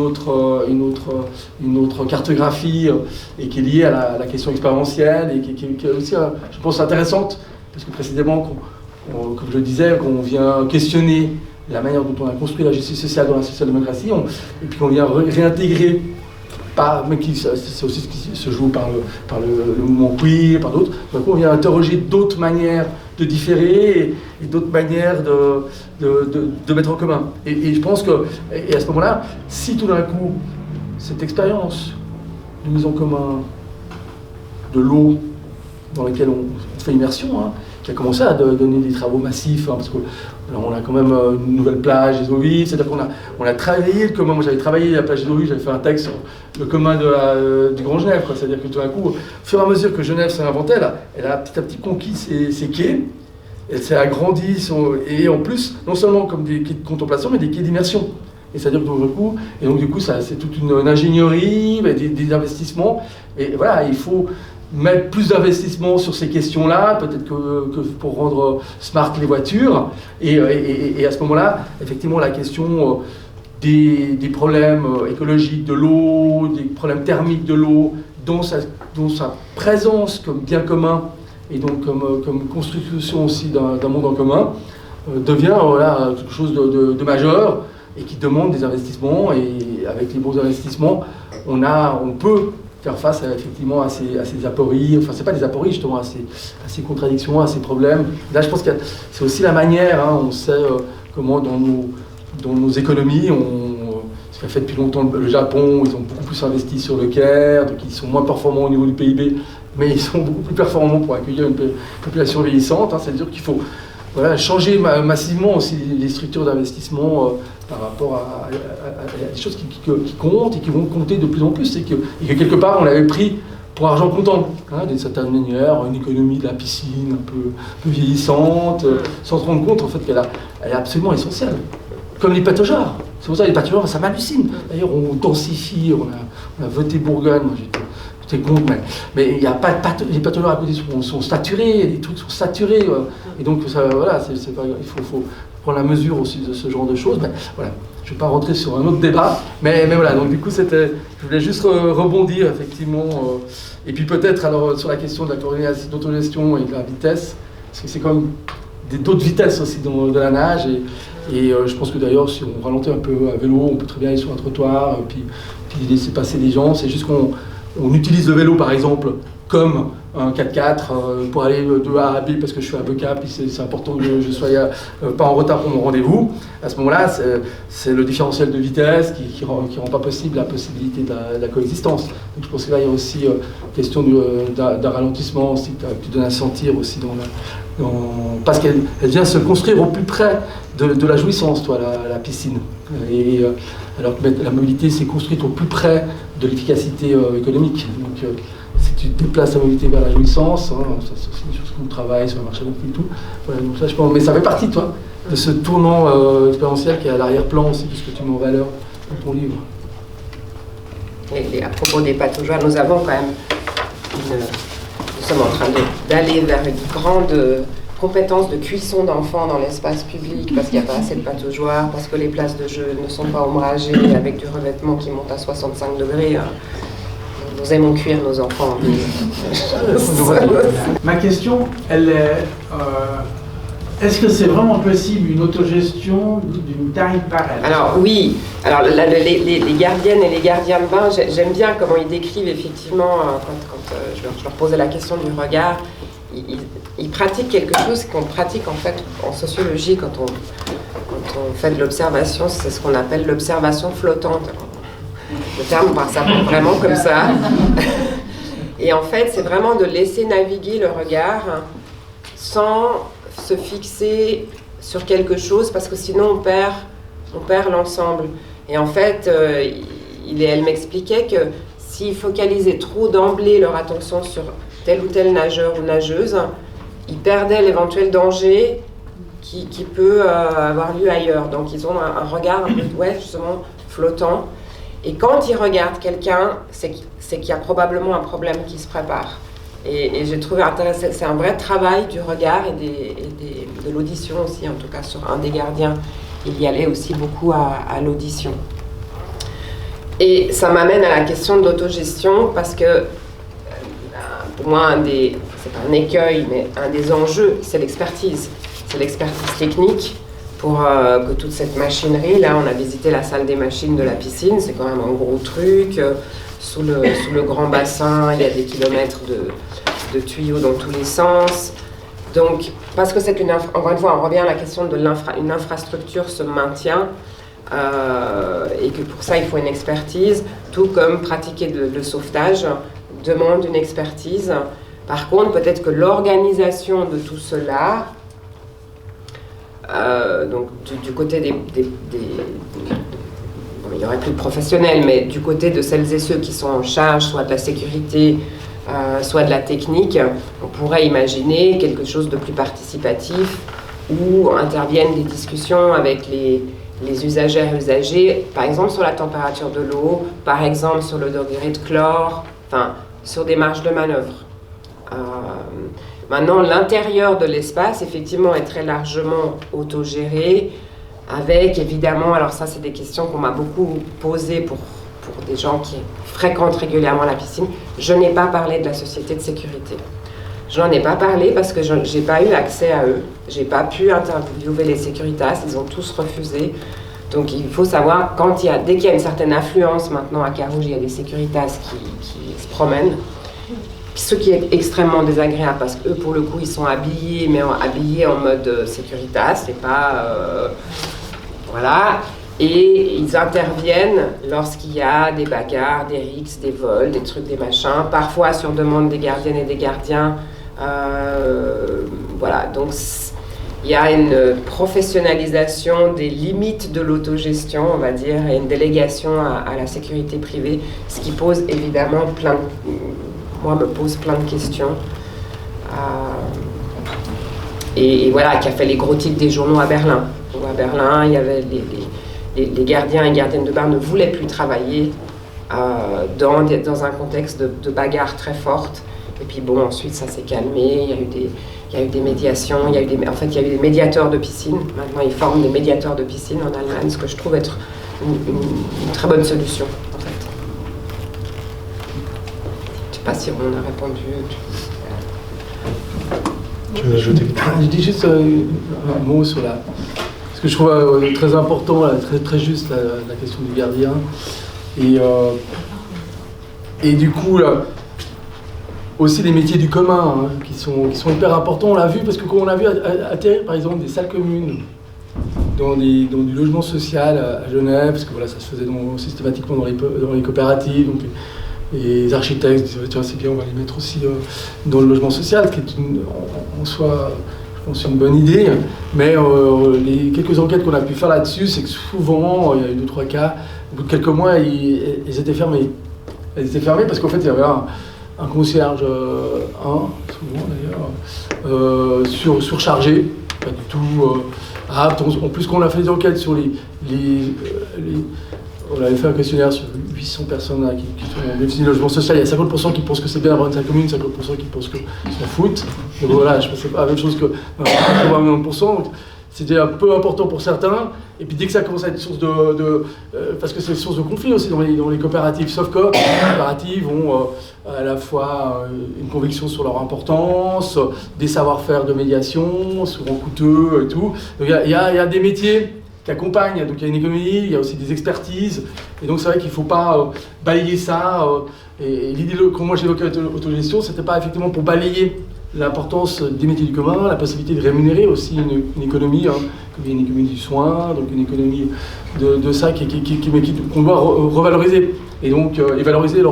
autre cartographie et qui est liée à la question expérientielle et qui est aussi, je pense, intéressante, parce que précisément, comme je le disais, qu'on vient questionner la manière dont on a construit la justice sociale dans la social-démocratie, et puis qu'on vient réintégrer. Mais c'est aussi ce qui se joue par le mouvement queer, par d'autres. Donc on vient interroger d'autres manières de différer et d'autres manières de mettre en commun. Et je pense que, à ce moment-là, si tout d'un coup, cette expérience de mise en commun de l'eau dans laquelle on fait immersion, hein, qui a commencé à donner des travaux massifs, hein, parce que on a quand même une nouvelle plage des eaux vives, c'est-à-dire qu'on a travaillé le commun. Moi j'avais travaillé la plage des eaux vives, j'avais fait un texte sur le commun du Grand Genève, quoi. C'est-à-dire que tout d'un coup, au fur et à mesure que Genève s'est inventée, elle a petit à petit conquis ses quais, elle s'est agrandie, et en plus, non seulement comme des quais de contemplation, mais des quais d'immersion. Et c'est-à-dire que donc du coup, c'est toute une ingénierie, des investissements, et voilà, il faut mettre plus d'investissement sur ces questions-là, peut-être que pour rendre smart les voitures, et à ce moment-là, effectivement, la question des problèmes écologiques de l'eau, des problèmes thermiques de l'eau, dont sa présence comme bien commun, et donc comme construction aussi d'un monde en commun, devient quelque chose de majeur, et qui demande des investissements, et avec les bons investissements, on peut faire face effectivement à ces apories, enfin c'est pas des apories justement, à ces contradictions, à ces problèmes. Là je pense que c'est aussi la manière, hein, on sait comment dans nos économies, ce qu'a fait depuis longtemps le Japon, ils ont beaucoup plus investi sur le Caire, donc ils sont moins performants au niveau du PIB, mais ils sont beaucoup plus performants pour accueillir une population vieillissante, hein, c'est-à-dire qu'il faut changer massivement aussi les structures d'investissement par rapport à des choses qui comptent et qui vont compter de plus en plus, et que quelque part on l'avait pris pour argent comptant, hein, d'une certaine manière, une économie de la piscine un peu vieillissante, sans se rendre compte en fait qu'elle est absolument essentielle. Comme les pataugeards. C'est pour ça que les pataugeards, ça m'hallucine. D'ailleurs, on densifie, on a voté Bourgogne, moi j'étais contre, mais il n'y a pas de les pataugeards à côté sont saturés, les trucs sont saturés, et donc ça, voilà, il faut prendre la mesure aussi de ce genre de choses. Mais voilà, je ne vais pas rentrer sur un autre débat, mais voilà, donc du coup je voulais juste rebondir effectivement, et puis peut-être alors sur la question de la coordination, d'autogestion et de la vitesse, parce que c'est comme d'autres vitesses aussi de la nage, et je pense que d'ailleurs si on ralentit un peu à vélo, on peut très bien aller sur un trottoir, puis laisser passer des gens. C'est juste qu'on utilise le vélo par exemple comme un 4x4 pour aller de A à B parce que je suis avocat, puis c'est important que je sois pas en retard pour mon rendez-vous. À ce moment-là, c'est le différentiel de vitesse qui rend pas possible la possibilité de la coexistence. Donc je pense que là, il y a aussi question d'un ralentissement aussi, que tu donnes à sentir aussi parce qu'elle vient se construire au plus près de la jouissance, toi, la piscine. Alors que la mobilité s'est construite au plus près de l'efficacité économique. Donc, si tu déplaces la mobilité vers la jouissance, ça c'est aussi des choses qu'on travaille sur le marché et tout. Voilà, donc ça, je pense, mais ça fait partie, toi, de ce tournant expérientiel qui est à l'arrière-plan aussi, de ce que tu mets en valeur dans ton livre. Et à propos des pataugeoires, nous avons quand même nous sommes en train d'aller vers une grande compétence de cuisson d'enfants dans l'espace public parce qu'il n'y a pas assez de pataugeoires, parce que les places de jeu ne sont pas ombragées avec du revêtement qui monte à 65 degrés. Nous aimons cuire nos enfants. Ma question, elle est est-ce que c'est vraiment possible une autogestion d'une taille pareille? Alors oui, alors les gardiennes et les gardiens de bain, j'aime bien comment ils décrivent effectivement, quand je leur posais la question du regard, ils pratiquent quelque chose qu'on pratique en fait en sociologie quand on fait de l'observation, c'est ce qu'on appelle l'observation flottante. Le terme s'appelle vraiment comme ça. Et en fait, c'est vraiment de laisser naviguer le regard sans se fixer sur quelque chose parce que sinon on perd l'ensemble. Et en fait, elle m'expliquait que s'ils focalisaient trop d'emblée leur attention sur tel ou tel nageur ou nageuse, ils perdaient l'éventuel danger qui peut avoir lieu ailleurs. Donc ils ont un regard un peu justement flottant. Et quand ils regardent quelqu'un, c'est qu'il y a probablement un problème qui se prépare. Et j'ai trouvé intéressant, c'est un vrai travail du regard et de l'audition aussi, en tout cas sur un des gardiens, il y allait aussi beaucoup à l'audition. Et ça m'amène à la question de l'autogestion, parce que pour moi, c'est pas un écueil, mais un des enjeux, c'est l'expertise. C'est l'expertise technique pour que toute cette machinerie, là on a visité la salle des machines de la piscine, c'est quand même un gros truc, sous le grand bassin, il y a des kilomètres de tuyaux dans tous les sens. Donc, parce que c'est encore une fois, on revient à la question de une infrastructure se maintient, et que pour ça il faut une expertise, tout comme pratiquer le sauvetage demande une expertise. Par contre, peut-être que l'organisation de tout cela, donc du côté il n'y aurait plus de professionnels, mais du côté de celles et ceux qui sont en charge, soit de la sécurité, soit de la technique, on pourrait imaginer quelque chose de plus participatif où interviennent des discussions avec les usagères et usagers, par exemple sur la température de l'eau, par exemple sur le degré de chlore, enfin sur des marges de manœuvre. Maintenant, l'intérieur de l'espace, effectivement, est très largement autogéré, avec évidemment, alors ça c'est des questions qu'on m'a beaucoup posées pour des gens qui fréquentent régulièrement la piscine. Je n'ai pas parlé de la société de sécurité. Je n'en ai pas parlé parce que je n'ai pas eu accès à eux. Je n'ai pas pu interviewer les sécuritas, ils ont tous refusé. Donc il faut savoir, dès qu'il y a une certaine affluence maintenant à Carouge, il y a des sécuritas qui se promènent. Ce qui est extrêmement désagréable parce qu'eux, pour le coup, ils sont habillés, mais habillés en mode sécuritas, c'est pas... voilà. Et ils interviennent lorsqu'il y a des bagarres, des rixes, des vols, des trucs, des machins, parfois sur demande des gardiennes et des gardiens. Voilà, donc il y a une professionnalisation des limites de l'autogestion, on va dire, et une délégation à la sécurité privée, ce qui pose évidemment me pose plein de questions. Et voilà, qui a fait les gros titres des journaux à Berlin. Où à Berlin, il y avait les gardiens et gardiennes de bar ne voulaient plus travailler dans un contexte de bagarre très forte. Et puis bon, ensuite ça s'est calmé, il y a eu des médiations, il y a eu des médiateurs de piscine. Maintenant, ils forment des médiateurs de piscine en Allemagne, ce que je trouve être une très bonne solution, en fait. Je ne sais pas si on a répondu. Tu veux ajouter? Je dis juste un mot sur ce que je trouve très important, très, très juste, la question du gardien. Et du coup, aussi les métiers du commun qui sont hyper importants. On l'a vu parce que quand on a vu atterrir par exemple des salles communes dans du logement social à Genève, parce que voilà, ça se faisait systématiquement dans les coopératives, donc les architectes disaient tiens c'est bien, on va les mettre aussi dans le logement social, ce qui est en soi je pense une bonne idée, mais les quelques enquêtes qu'on a pu faire là-dessus, c'est que souvent, il y a eu 2 ou 3 cas, au bout de quelques mois, ils étaient fermés. Elles étaient fermées parce qu'en fait il y avait un concierge, souvent d'ailleurs, surchargé, pas du tout apte. En plus, quand on a fait des enquêtes sur on avait fait un questionnaire sur 800 personnes là, qui sont en bénéficie du logement social, il y a 50% qui pensent que c'est bien d'avoir une salle commune, 50% qui pensent qu'ils s'en foutent. Donc voilà, je pense que c'est pas la même chose que 80%. C'était un peu important pour certains, et puis dès que ça commence à être source parce que c'est source de conflit aussi dans les coopératives, sauf que les coopératives ont à la fois une conviction sur leur importance, des savoir-faire de médiation, souvent coûteux et tout. Donc il y a des métiers qui accompagnent, donc il y a une économie, il y a aussi des expertises, et donc c'est vrai qu'il ne faut pas balayer ça. Et l'idée, quand moi j'évoquais l'autogestion, c'était pas effectivement pour balayer l'importance des métiers du commun, la possibilité de rémunérer aussi une économie, comme une économie du soin, donc une économie de ça qu'on doit revaloriser. Et donc, et valoriser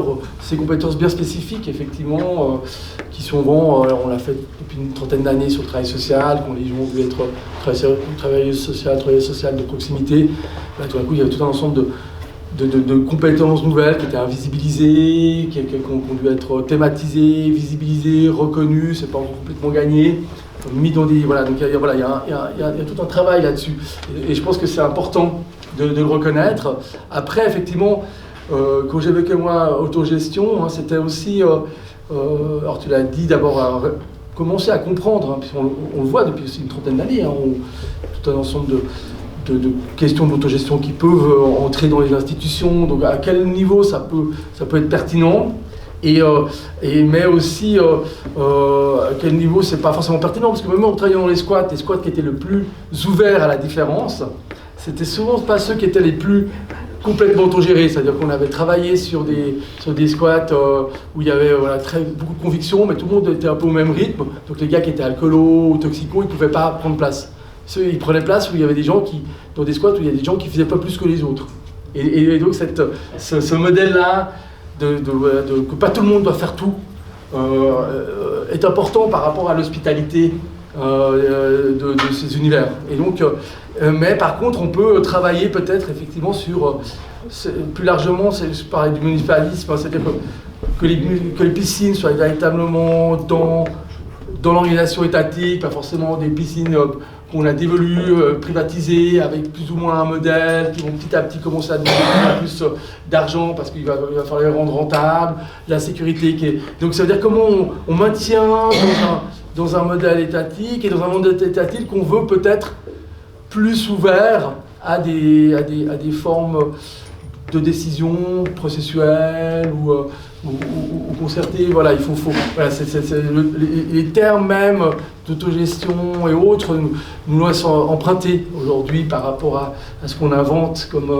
ces compétences bien spécifiques, effectivement, qui sont on l'a fait depuis une trentaine d'années sur le travail social, quand les gens voulaient être travailleuses sociales de proximité. Là, tout d'un coup, il y avait tout un ensemble de compétences nouvelles qui étaient invisibilisées, qui ont dû être thématisées, visibilisées, reconnues, c'est pas encore complètement gagné, mis dans des... Voilà, donc il y a tout un travail là-dessus. Et je pense que c'est important de le reconnaître. Après, effectivement, quand j'évoquais moi autogestion, c'était aussi, alors tu l'as dit d'abord, commencer à comprendre, puisqu'on le voit depuis une trentaine d'années, tout un ensemble de questions d'autogestion qui peuvent entrer dans les institutions, donc à quel niveau ça peut être pertinent, mais aussi à quel niveau c'est pas forcément pertinent, parce que même en travaillant dans les squats qui étaient le plus ouverts à la différence, c'était souvent pas ceux qui étaient les plus complètement autogérés, c'est-à-dire qu'on avait travaillé sur des squats où il y avait beaucoup de conviction, mais tout le monde était un peu au même rythme, donc les gars qui étaient alcoolos ou toxicos, ils pouvaient pas prendre place. Ils prenaient place où il y avait des gens dans des squats où il y a des gens qui faisaient pas plus que les autres. Et donc ce modèle-là, que pas tout le monde doit faire tout, est important par rapport à l'hospitalité de ces univers. Et donc, mais par contre, on peut travailler peut-être effectivement sur, plus largement, je parlais du municipalisme, c'est-à-dire que les piscines soient véritablement dans l'organisation étatique, pas forcément des piscines qu'on a dévolues, privatisées, avec plus ou moins un modèle, qui vont petit à petit commencer à donner plus d'argent parce qu'il va falloir les rendre rentables, la sécurité qui est... Donc ça veut dire comment on maintient dans un modèle étatique, et dans un modèle étatique qu'on veut peut-être plus ouvert à des formes de décision processuelle ou concertée. Voilà, il faut voilà, les termes même d'autogestion et autres nous sont empruntés aujourd'hui par rapport à ce qu'on invente comme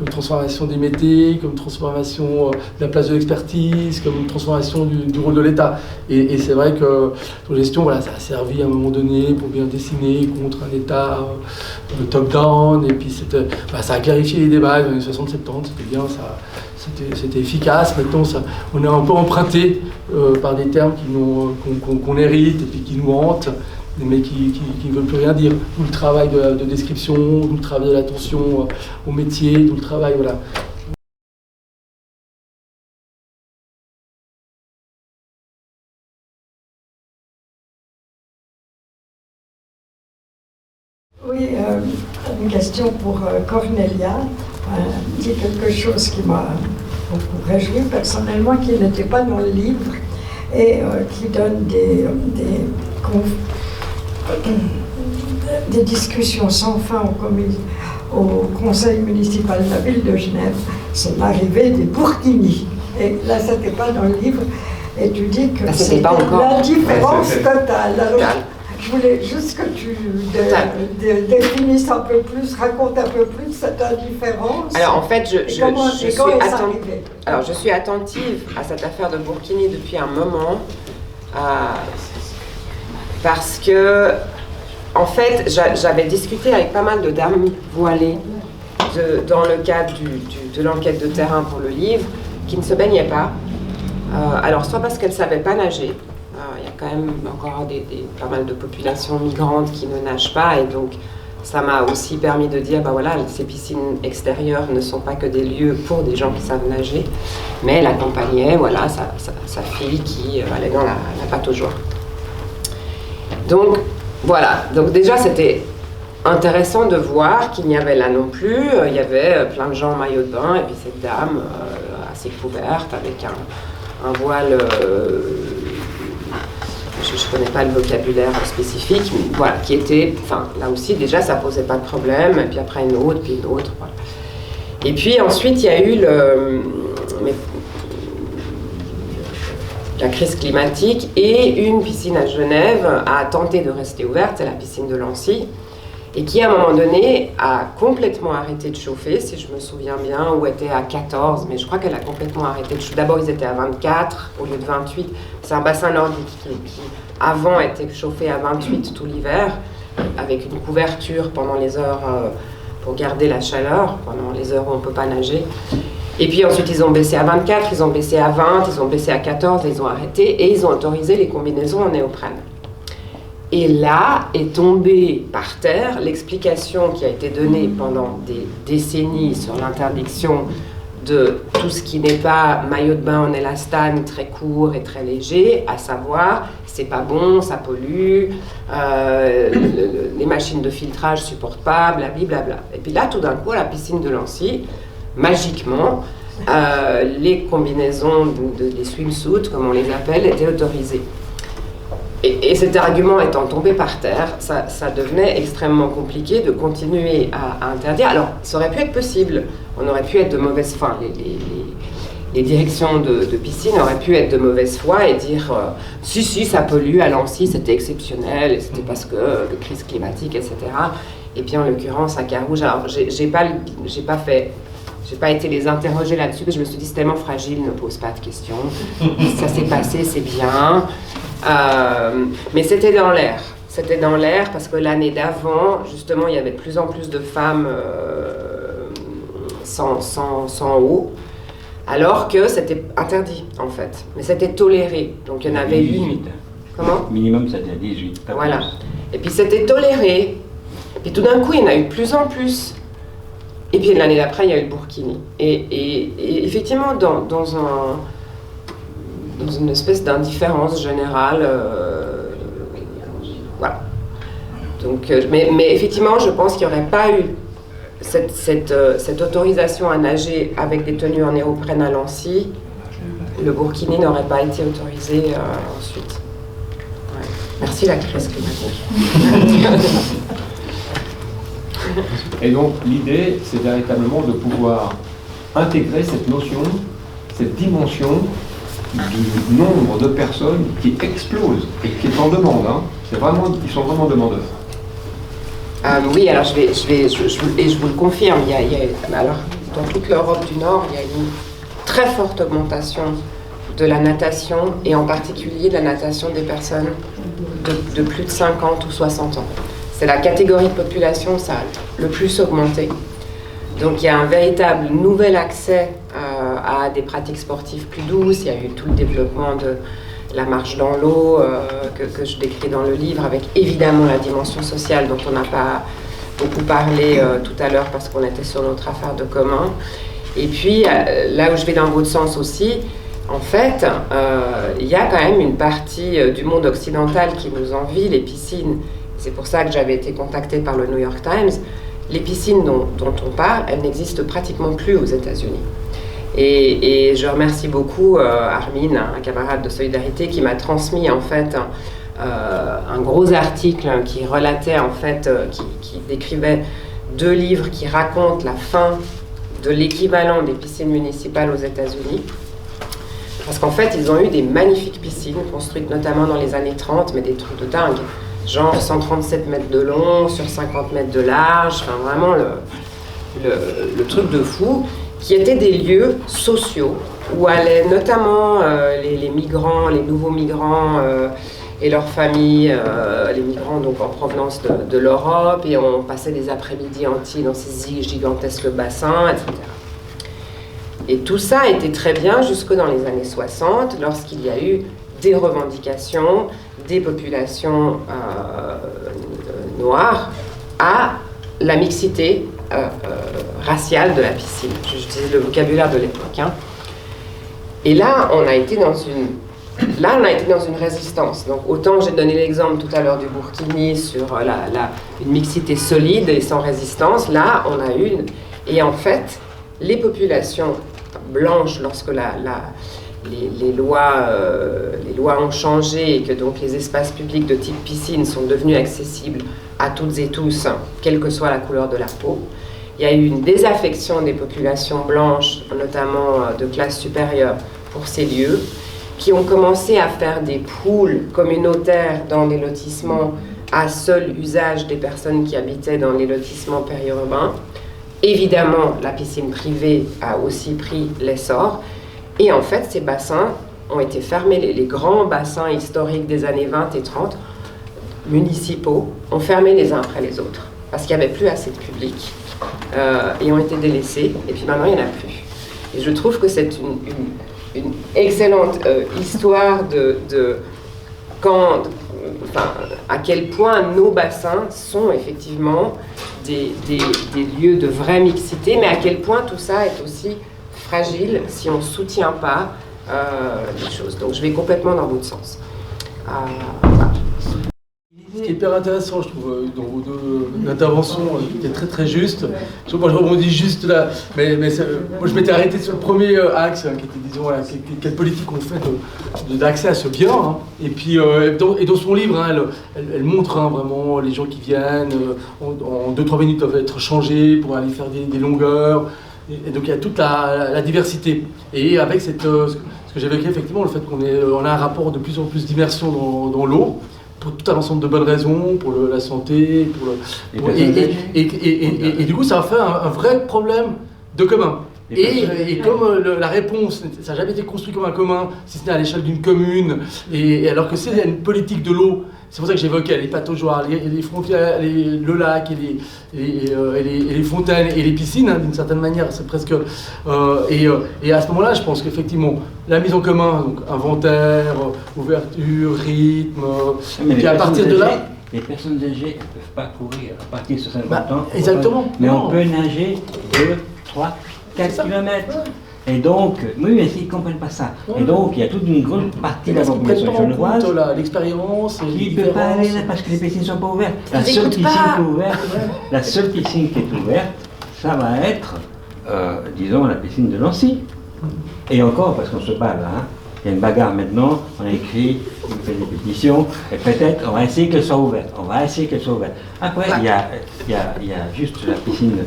transformation des métiers, comme transformation de la place de l'expertise, comme transformation du rôle de l'État. Et c'est vrai que l'autogestion, voilà, ça a servi à un moment donné pour bien dessiner contre un État top-down, et puis ça a clarifié les débats dans les 60-70, c'était bien, c'était efficace. Maintenant, on est un peu emprunté par des termes qu'on hérite et puis qui nous hantent, mais qui ne veulent plus rien dire. D'où le travail de description, d'où le travail de l'attention au métier, d'où le travail, voilà. Oui, une question pour Cornelia. Dit quelque chose qui m'a beaucoup réjoui personnellement, qui n'était pas dans le livre, et qui donne des discussions sans fin au conseil municipal de la ville de Genève. C'est l'arrivée des Burkini. Et là, ça n'était pas dans le livre, et tu dis que c'est la différence totale. Alors, Je voulais juste que tu définisses un peu plus, raconte un peu plus cette indifférence. Alors en fait, je suis attentive à cette affaire de Burkini depuis un moment, parce que, en fait, j'avais discuté avec pas mal de dames voilées dans le cadre de l'enquête de terrain pour le livre, qui ne se baignaient pas. Alors soit parce qu'elles ne savaient pas nager, il y a quand même encore pas mal de populations migrantes qui ne nagent pas, et donc ça m'a aussi permis de dire, bah voilà, ces piscines extérieures ne sont pas que des lieux pour des gens qui savent nager, mais elle accompagnait, voilà, sa fille qui allait dans la pâte aux joints. Donc voilà, donc déjà c'était intéressant de voir qu'il n'y avait là non plus, il y avait plein de gens en maillot de bain, et puis cette dame assez couverte avec un voile, je ne connais pas le vocabulaire spécifique, mais voilà, qui était, enfin là aussi déjà ça posait pas de problème, et puis après une autre, voilà. Et puis ensuite il y a eu la crise climatique, et une piscine à Genève a tenté de rester ouverte, c'est la piscine de Lancy, et qui à un moment donné a complètement arrêté de chauffer, si je me souviens bien, ou était à 14, mais je crois qu'elle a complètement arrêté de chauffer. D'abord ils étaient à 24 au lieu de 28, c'est un bassin nordique qui avant était chauffé à 28 tout l'hiver, avec une couverture pendant les heures pour garder la chaleur, pendant les heures où on ne peut pas nager. Et puis ensuite ils ont baissé à 24, ils ont baissé à 20, ils ont baissé à 14, ils ont arrêté, et ils ont autorisé les combinaisons en néoprène. Et là est tombée par terre l'explication qui a été donnée pendant des décennies sur l'interdiction de tout ce qui n'est pas maillot de bain en élastane très court et très léger, à savoir c'est pas bon, ça pollue, les machines de filtrage supportent pas, blablabla. Et puis là tout d'un coup à la piscine de Lancy, magiquement, les combinaisons, les swimsuits comme on les appelle, étaient autorisées. Et cet argument étant tombé par terre, ça devenait extrêmement compliqué de continuer à interdire. Alors, ça aurait pu être possible. On aurait pu être de mauvaise foi. Les directions de piscine auraient pu être de mauvaise foi et dire si, ça pollue à Lancy, c'était exceptionnel, et c'était parce que crise climatique, etc. Et puis, en l'occurrence, à Carouge, alors, j'ai pas été les interroger là-dessus, parce que je me suis dit, c'est tellement fragile, ne pose pas de questions. Ça s'est passé, c'est bien. Mais c'était dans l'air. C'était dans l'air parce que l'année d'avant, justement, il y avait de plus en plus de femmes sans eau, alors que c'était interdit, en fait. Mais c'était toléré. Donc, il y en avait 8. Comment ? Minimum, c'était 18. Voilà. Et puis, c'était toléré. Et puis, tout d'un coup, il y en a eu de plus en plus. Et puis, l'année d'après, il y a eu le Burkini. Et effectivement, dans une espèce d'indifférence générale. Voilà. Donc, mais effectivement, je pense qu'il n'y aurait pas eu cette autorisation à nager avec des tenues en néoprène à Lancy. Le Burkini n'aurait pas été autorisé ensuite. Ouais. Merci la crise climatique. Et donc, l'idée, c'est véritablement de pouvoir intégrer cette notion, cette dimension du nombre de personnes qui explosent et qui est en demande. Hein. Ils sont vraiment demandeurs. Oui, alors je vous le confirme, alors, dans toute l'Europe du Nord, il y a une très forte augmentation de la natation, et en particulier de la natation des personnes de plus de 50 ou 60 ans. C'est la catégorie de population ça a le plus augmenté. Donc il y a un véritable nouvel accès à des pratiques sportives plus douces. Il y a eu tout le développement de la marche dans l'eau que je décris dans le livre, avec évidemment la dimension sociale dont on n'a pas beaucoup parlé tout à l'heure parce qu'on était sur notre affaire de commun. Et puis là où je vais dans votre sens aussi, en fait, il y a quand même une partie du monde occidental qui nous envie les piscines. C'est pour ça que j'avais été contactée par le New York Times. Les piscines dont on parle, elles n'existent pratiquement plus aux États-Unis. Et je remercie beaucoup Armin, un camarade de Solidarité, qui m'a transmis en fait un gros article qui relatait en fait, qui décrivait 2 livres qui racontent la fin de l'équivalent des piscines municipales aux États-Unis. Parce qu'en fait, ils ont eu des magnifiques piscines construites notamment dans les années 30, mais des trucs de dingue. genre 137 mètres de long sur 50 mètres de large, enfin vraiment le truc de fou, qui étaient des lieux sociaux où allaient notamment les migrants, les nouveaux migrants et leurs familles, les migrants donc en provenance de l'Europe, et on passait des après-midi entiers dans ces gigantesques bassins, etc. Et tout ça était très bien jusque dans les années 60, lorsqu'il y a eu des revendications des populations noires à la mixité raciale de la piscine. J'utilise le vocabulaire de l'époque. Hein. Et là, on a été dans une résistance. Donc, autant j'ai donné l'exemple tout à l'heure du Burkini sur une mixité solide et sans résistance, là, on a une. Et en fait, les populations blanches, lorsque les lois ont changé et que donc les espaces publics de type piscine sont devenus accessibles à toutes et tous, quelle que soit la couleur de la peau, il y a eu une désaffection des populations blanches, notamment de classe supérieure, pour ces lieux, qui ont commencé à faire des pools communautaires dans des lotissements à seul usage des personnes qui habitaient dans les lotissements périurbains. Évidemment, la piscine privée a aussi pris l'essor. Et en fait, ces bassins ont été fermés. Les grands bassins historiques des années 20 et 30, municipaux, ont fermé les uns après les autres. Parce qu'il n'y avait plus assez de public. Et ont été délaissés. Et puis maintenant, il n'y en a plus. Et je trouve que c'est une excellente histoire à quel point nos bassins sont effectivement des lieux de vraie mixité, mais à quel point tout ça est aussi fragile si on ne soutient pas les choses. Donc je vais complètement dans votre sens. Voilà. Ce qui est hyper intéressant, je trouve, dans vos deux interventions, qui est très très juste. Moi, je rebondis juste là, mais moi, je m'étais arrêté sur le premier axe, qui était, disons, quelle politique on fait d'accès à ce bien. Hein. Et puis, dans son livre, hein, elle montre vraiment les gens qui viennent, en 2-3 minutes doivent être changés pour aller faire des longueurs. Et donc, il y a toute la diversité. Et avec ce que j'évoquais, effectivement, le fait qu'on a un rapport de plus en plus d'immersion dans l'eau, pour tout un ensemble de bonnes raisons, pour la santé, et du coup ça a fait un vrai problème de commun. Et comme la réponse, ça n'a jamais été construit comme un commun, si ce n'est à l'échelle d'une commune, et alors que c'est une politique de l'eau, c'est pour ça que j'évoquais les pataugeoires, les frontières, le lac, les fontaines et les piscines, hein, d'une certaine manière, c'est presque... et à ce moment-là, je pense qu'effectivement, la mise en commun, donc inventaire, ouverture, rythme, et puis à partir de là... Les personnes âgées ne peuvent pas courir à partir de 50 ans. Exactement. Mais on peut nager 2, 3, 4 kilomètres. Et donc, oui, mais ils ne comprennent pas ça. Et donc, il y a toute une grande partie de la population genevoise l'expérience qui ne peut pas aller là parce que les piscines ne sont pas ouvertes. La seule piscine qui est ouverte, ça va être, disons, la piscine de Nancy. Et encore, parce qu'on se bat là, hein. Il y a une bagarre maintenant, on a écrit, on fait des pétitions, et peut-être on va essayer qu'elle soit ouverte. Après, il y a juste la piscine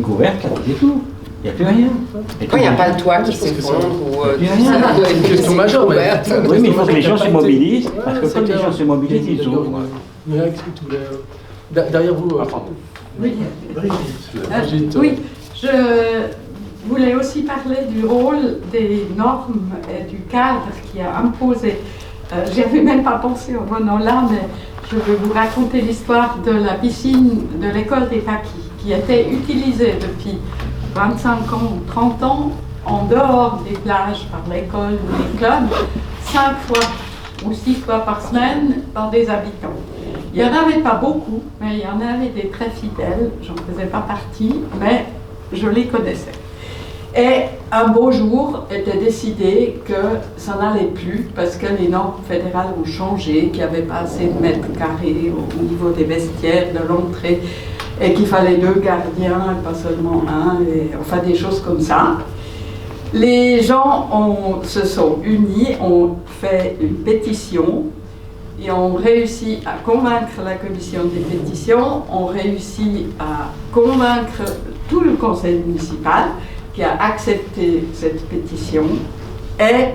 couverte, c'est tout. Il n'y a plus rien. Il n'y a pas le toit qui s'effondre ou c'est une question majeure. Oui, mais il faut que les gens se mobilisent, parce que quand les gens se mobilisent, ils ouvrent. Derrière vous, Brigitte. Oui, je voulais aussi parler du rôle des normes et du cadre qui a imposé. J'y avais même pas pensé en venant là, mais je vais vous raconter l'histoire de la piscine de l'école des Paquis, qui était utilisée depuis 25 ans, 30 ans, en dehors des plages par l'école ou les clubs, 5 fois ou 6 fois par semaine par des habitants. Il n'y en avait pas beaucoup, mais il y en avait des très fidèles. J'en faisais pas partie, mais je les connaissais. Et un beau jour était décidé que ça n'allait plus parce que les normes fédérales ont changé, qu'il n'y avait pas assez de mètres carrés au niveau des vestiaires, de l'entrée, et qu'il fallait 2 gardiens et pas seulement un, et enfin des choses comme ça. Les gens se sont unis, ont fait une pétition et ont réussi à convaincre la commission des pétitions, ont réussi à convaincre tout le conseil municipal qui a accepté cette pétition, et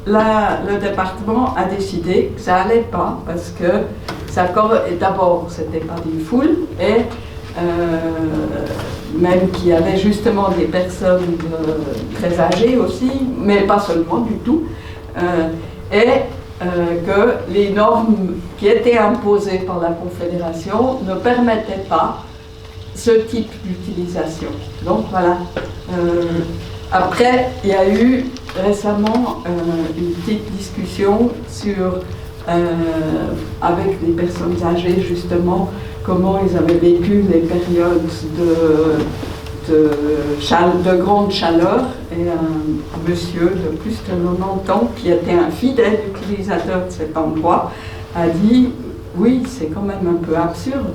le département a décidé que ça allait pas parce que d'abord c'était pas des foules et même qu'il y avait justement des personnes très âgées aussi, mais pas seulement du tout, que les normes qui étaient imposées par la Confédération ne permettaient pas ce type d'utilisation. Donc voilà. Après, il y a eu récemment une petite discussion sur, avec les personnes âgées justement, comment ils avaient vécu les périodes de grande chaleur. Et un monsieur de plus de 90 ans, qui était un fidèle utilisateur de cet endroit, a dit « Oui, c'est quand même un peu absurde.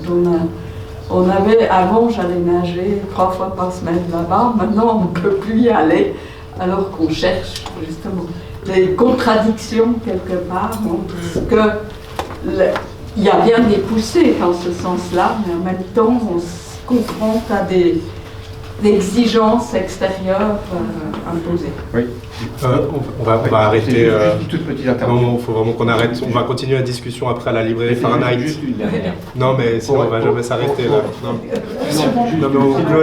Avant, j'allais nager 3 fois par semaine là-bas. Maintenant, on ne peut plus y aller, alors qu'on cherche justement des contradictions quelque part. Il y a bien des poussées dans ce sens-là, mais en même temps, on se confronte à des exigences extérieures imposées. Oui. On va arrêter. Juste une toute petite intervention. Non, il faut vraiment qu'on arrête. On va continuer la discussion après à la librairie Fahrenheit. Juste une dernière. Non, mais sinon on va jamais s'arrêter là. Non, mais on clôt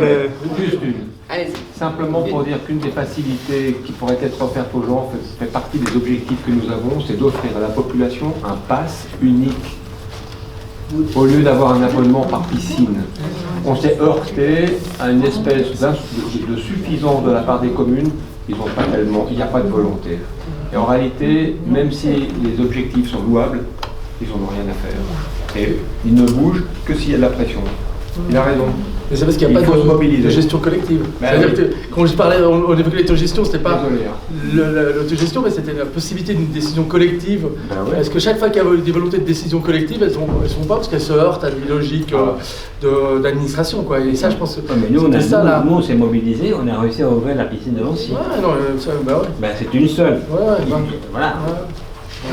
Juste une. Allez-y. Simplement pour dire qu'une des facilités qui pourrait être offerte aux gens fait partie des objectifs que nous avons, c'est d'offrir à la population un pass unique au lieu d'avoir un abonnement par piscine. On s'est heurté à une espèce de suffisance de la part des communes. Ils n'ont pas tellement, il n'y a pas de volonté. Et en réalité, même si les objectifs sont louables, ils n'en ont rien à faire. Et ils ne bougent que s'il y a de la pression. Il a raison. Mais c'est parce qu'il n'y a pas de gestion collective. C'est-à-dire que quand je parlais, on évoquait l'autogestion, c'était pas l'autogestion, mais c'était la possibilité d'une décision collective. Est-ce que chaque fois qu'il y a des volontés de décision collective, elles sont pas parce qu'elles se heurtent à des logiques d'administration, quoi. Et ça, je pense que mais nous, on s'est mobilisés, on a réussi à ouvrir la piscine de Nancy. Ouais, non, ça, bah ouais. Ben, c'est une seule. Ouais, voilà. Ouais.